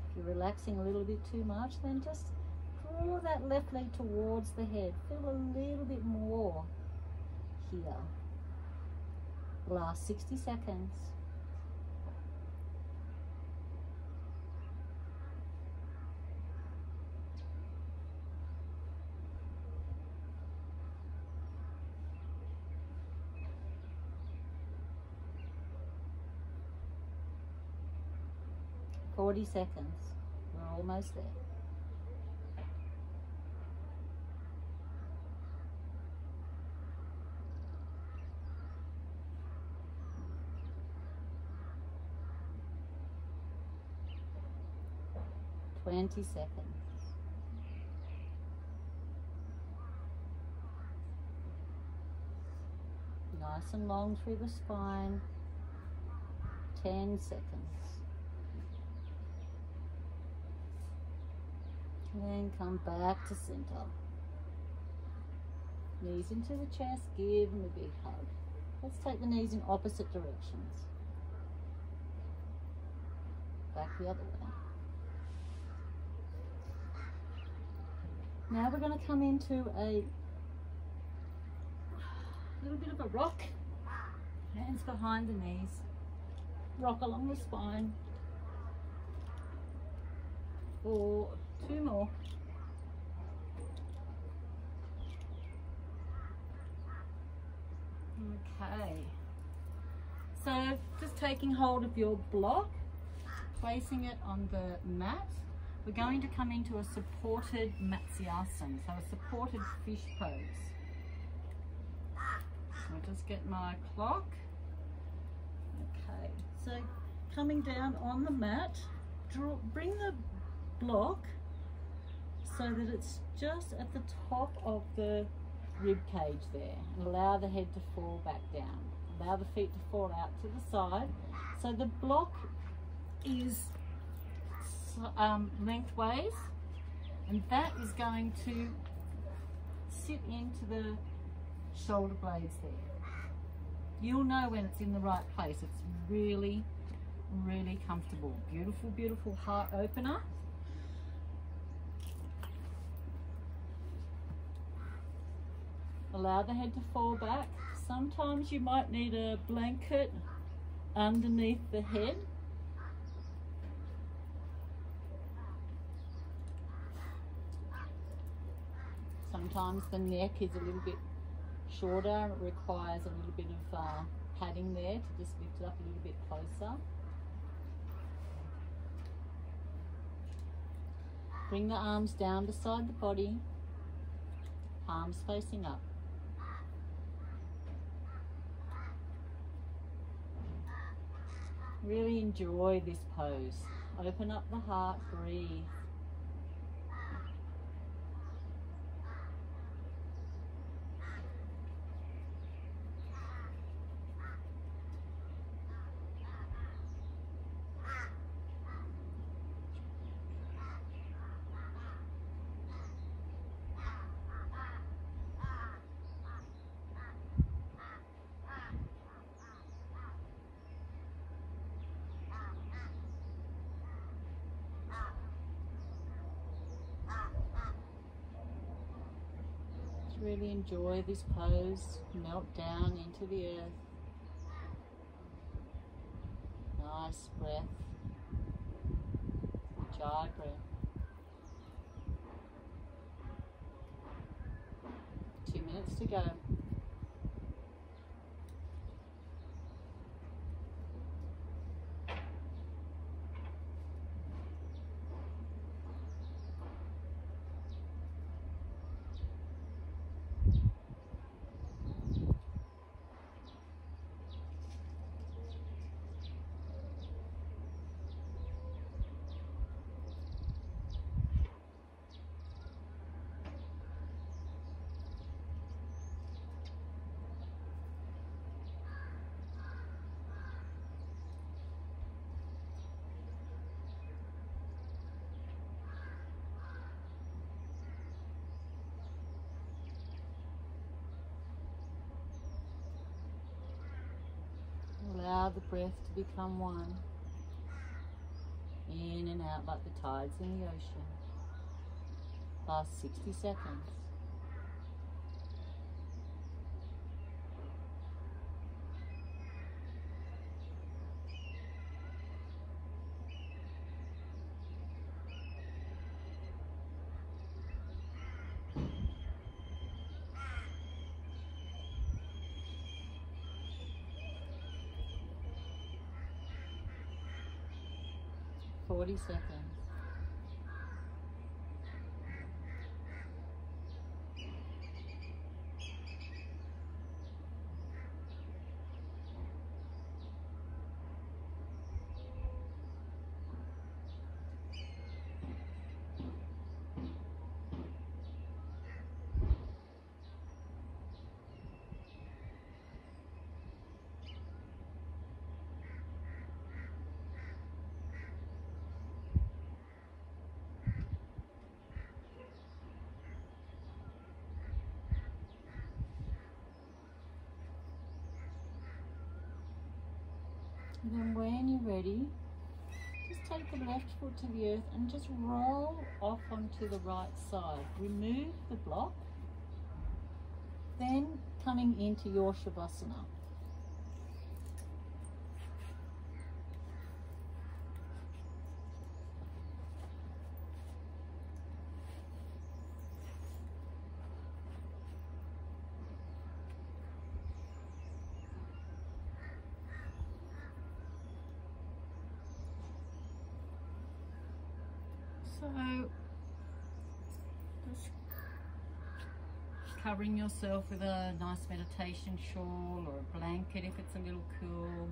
If you're relaxing a little bit too much, then just draw that left leg towards the head. Feel a little bit more here. Last 60 seconds. Forty seconds. We're almost there. Twenty seconds. Nice and long through the spine. 10 seconds. And then come back to center. Knees into the chest, give them a big hug. Let's take the knees in opposite directions. Back the other way. Now we're going to come into a little bit of a rock. Hands behind the knees. Rock along the spine. For 2 more. Okay. So just taking hold of your block, placing it on the mat. We're going to come into a supported Matsyasana, so a supported fish pose. I'll just get my clock. Okay, so coming down on the mat, bring the block so that it's just at the top of the rib cage there, and allow the head to fall back down. Allow the feet to fall out to the side. So the block is lengthways, and that is going to sit into the shoulder blades there. You'll know when it's in the right place. It's really, really comfortable. Beautiful, beautiful heart opener. Allow the head to fall back. Sometimes you might need a blanket underneath the head. Sometimes the neck is a little bit shorter and it requires a little bit of padding there to just lift it up a little bit closer. Bring the arms down beside the body, palms facing up. Really enjoy this pose. Open up the heart, breathe. Really enjoy this pose. Melt down into the earth. Nice breath. Ujjai breath. 2 minutes to go. allow the breath to become one. In and out like the tides in the ocean. Last 60 seconds. Forty seconds. And then when you're ready, just take the left foot to the earth and just roll off onto the right side. Remove the block. Then coming into your Shavasana. So, just covering yourself with a nice meditation shawl or a blanket if it's a little cool.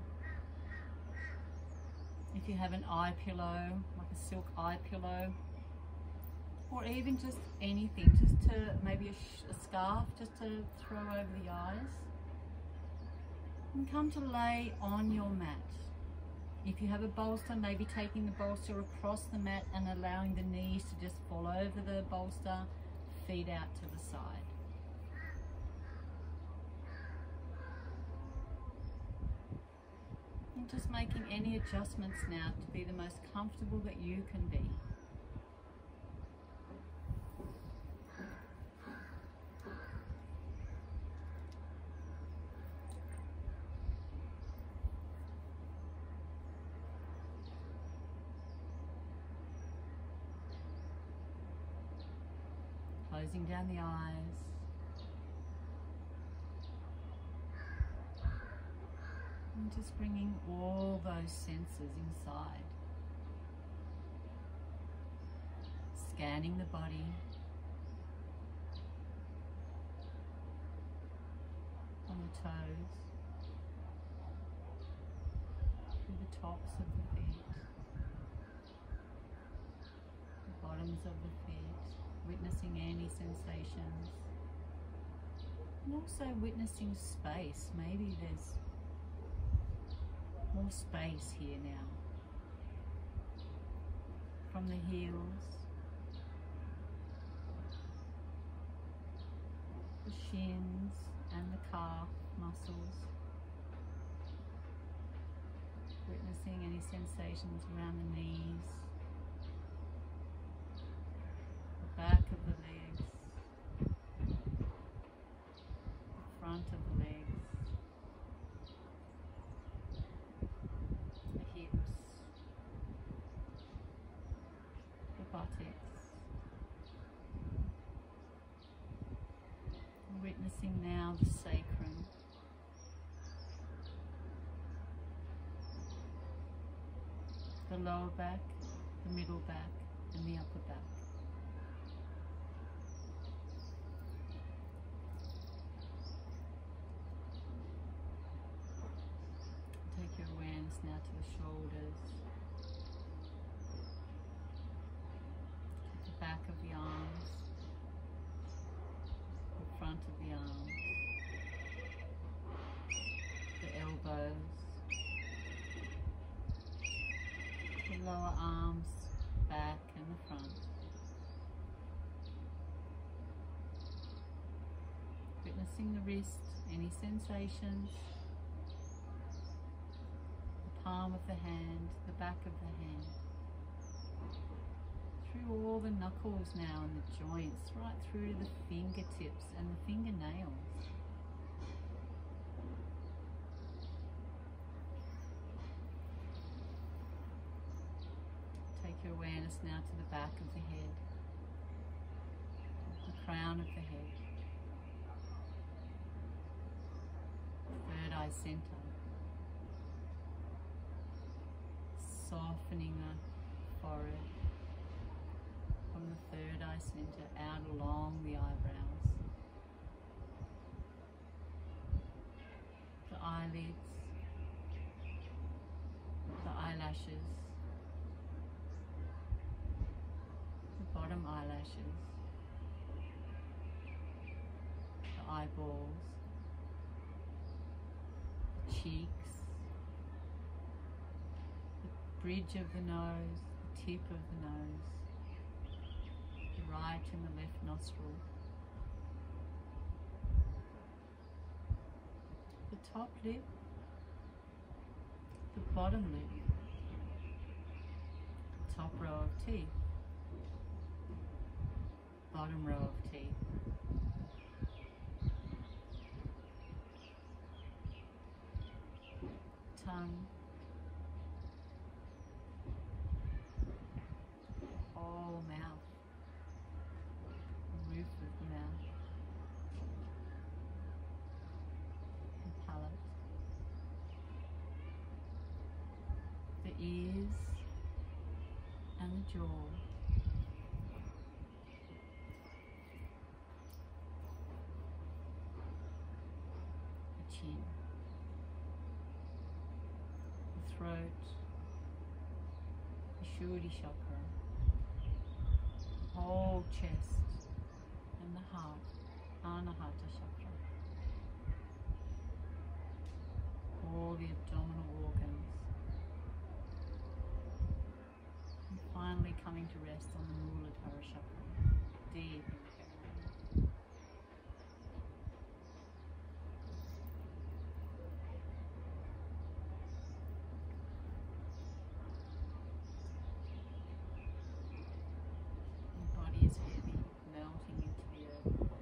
If you have an eye pillow, like a silk eye pillow, or even just anything, just to maybe a scarf just to throw over the eyes. And come to lay on your mat. If you have a bolster, maybe taking the bolster across the mat and allowing the knees to just fall over the bolster, feet out to the side. And just making any adjustments now to be the most comfortable that you can be. Closing down the eyes. And just bringing all those senses inside. Scanning the body. On the toes. Through the tops of the feet. The bottoms of the feet. Witnessing any sensations, and also witnessing space. Maybe there's more space here now. From the heels, the shins and the calf muscles. Witnessing any sensations around the knees. Back of the legs, the front of the legs, the hips, the buttocks. Witnessing now the sacrum, the lower back, the middle back, and the upper back. Take your awareness now to the shoulders, to the back of the arms, the front of the arms, the elbows, the lower arms, back and the front. Witnessing the wrist, any sensations. palm of the hand, the back of the hand, through all the knuckles now and the joints, right through to the fingertips and the fingernails. Take your awareness now to the back of the head, the crown of the head, third eye center. Softening the forehead from the third eye center out along the eyebrows, the eyelids, the eyelashes, the bottom eyelashes, the eyeballs, the cheeks, bridge of the nose, the tip of the nose, the right and the left nostril, the top lip, the bottom lip, top row of teeth, bottom row of teeth, tongue, whole mouth, the roof of the mouth, the palate, the ears and the jaw, the chin, the throat, the Shuddhi chakra, whole chest and the heart, Anahata chakra, all the abdominal organs, and finally coming to rest on the Muladhara chakra, deep in the perineum. Is heavy, melting into the earth.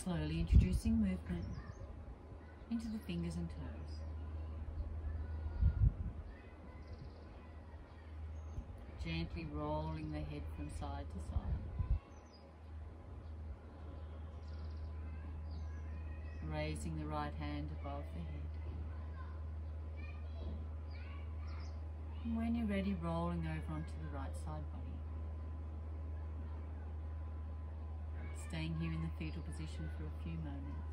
Slowly introducing movement into the fingers and toes. Gently rolling the head from side to side. Raising the right hand above the head. And when you're ready, rolling over onto the right side body. Staying here in the fetal position for a few moments.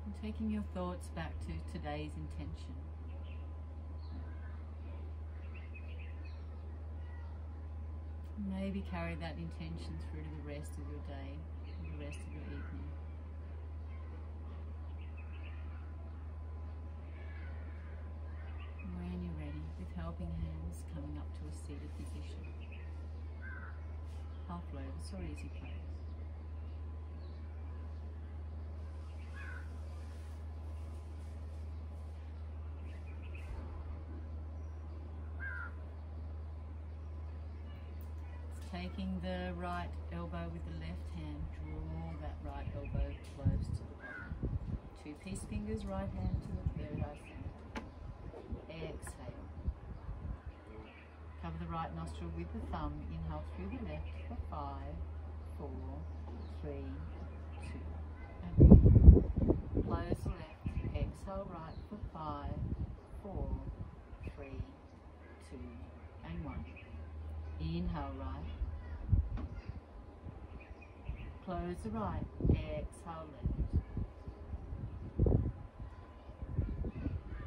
And taking your thoughts back to today's intention. Maybe carry that intention through to the rest of your day, and the rest of your evening. When you're ready, with helping hands coming up to a seated position. Half lotus or easy pose. Taking the right elbow with the left hand, draw that right elbow close to the body. Two-piece fingers, right hand to the third eye center. Exhale. Cover the right nostril with the thumb. Inhale through the left for 5, 4, 3, 2, and 1. Close the left. Exhale right for 5, 4, 3, 2, and 1. Inhale right. Close the right, exhale left.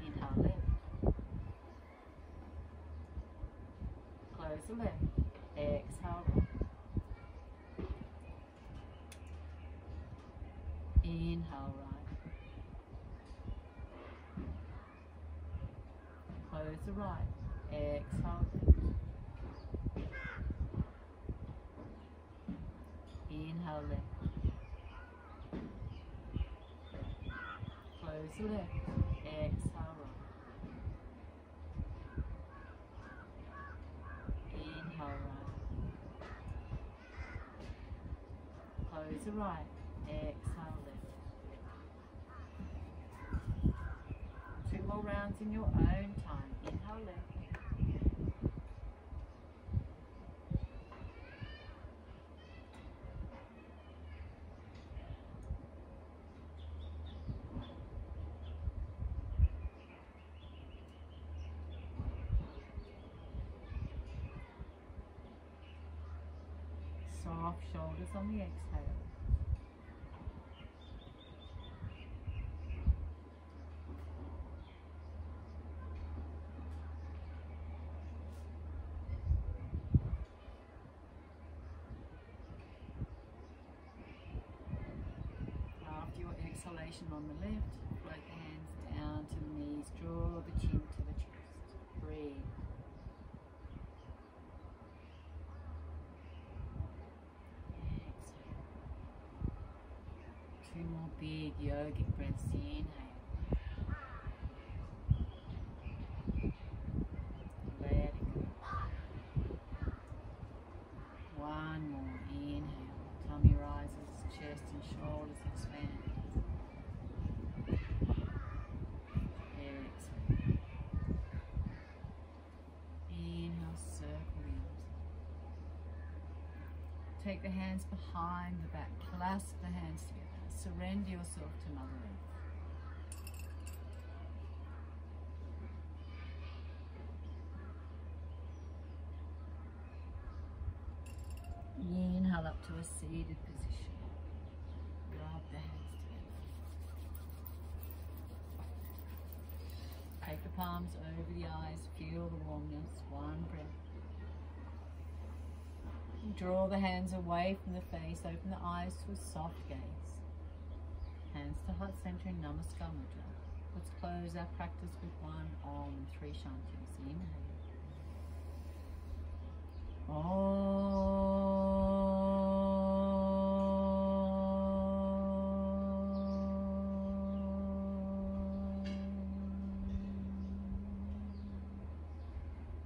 Inhale left. Close the left, exhale right. Inhale right. Close the right, exhale left. Inhale left. Close the left. Exhale right. Inhale right. Close the right. Exhale left. 2 more rounds in your own time. Inhale left. Soft shoulders on the exhale. After your exhalation on the left, float the hands down to the knees, draw the chin to the chest. Breathe. Two more big yogic breaths. Inhale. Let it go. One more. Inhale. Tummy rises, chest and shoulders expand. Exhale. Inhale, circle in. Take the hands behind the back. Clasp the hands together. Surrender yourself to Mother Earth. Inhale up to a seated position. Rub the hands together. Take the palms over the eyes. Feel the warmness. One breath. Draw the hands away from the face. Open the eyes to a soft gaze. Hands to heart center in Namaste Mudra. Let's close our practice with 1 Om and 3 Shantis. Inhale.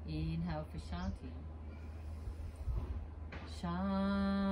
Inhale for Shanti. Shanti.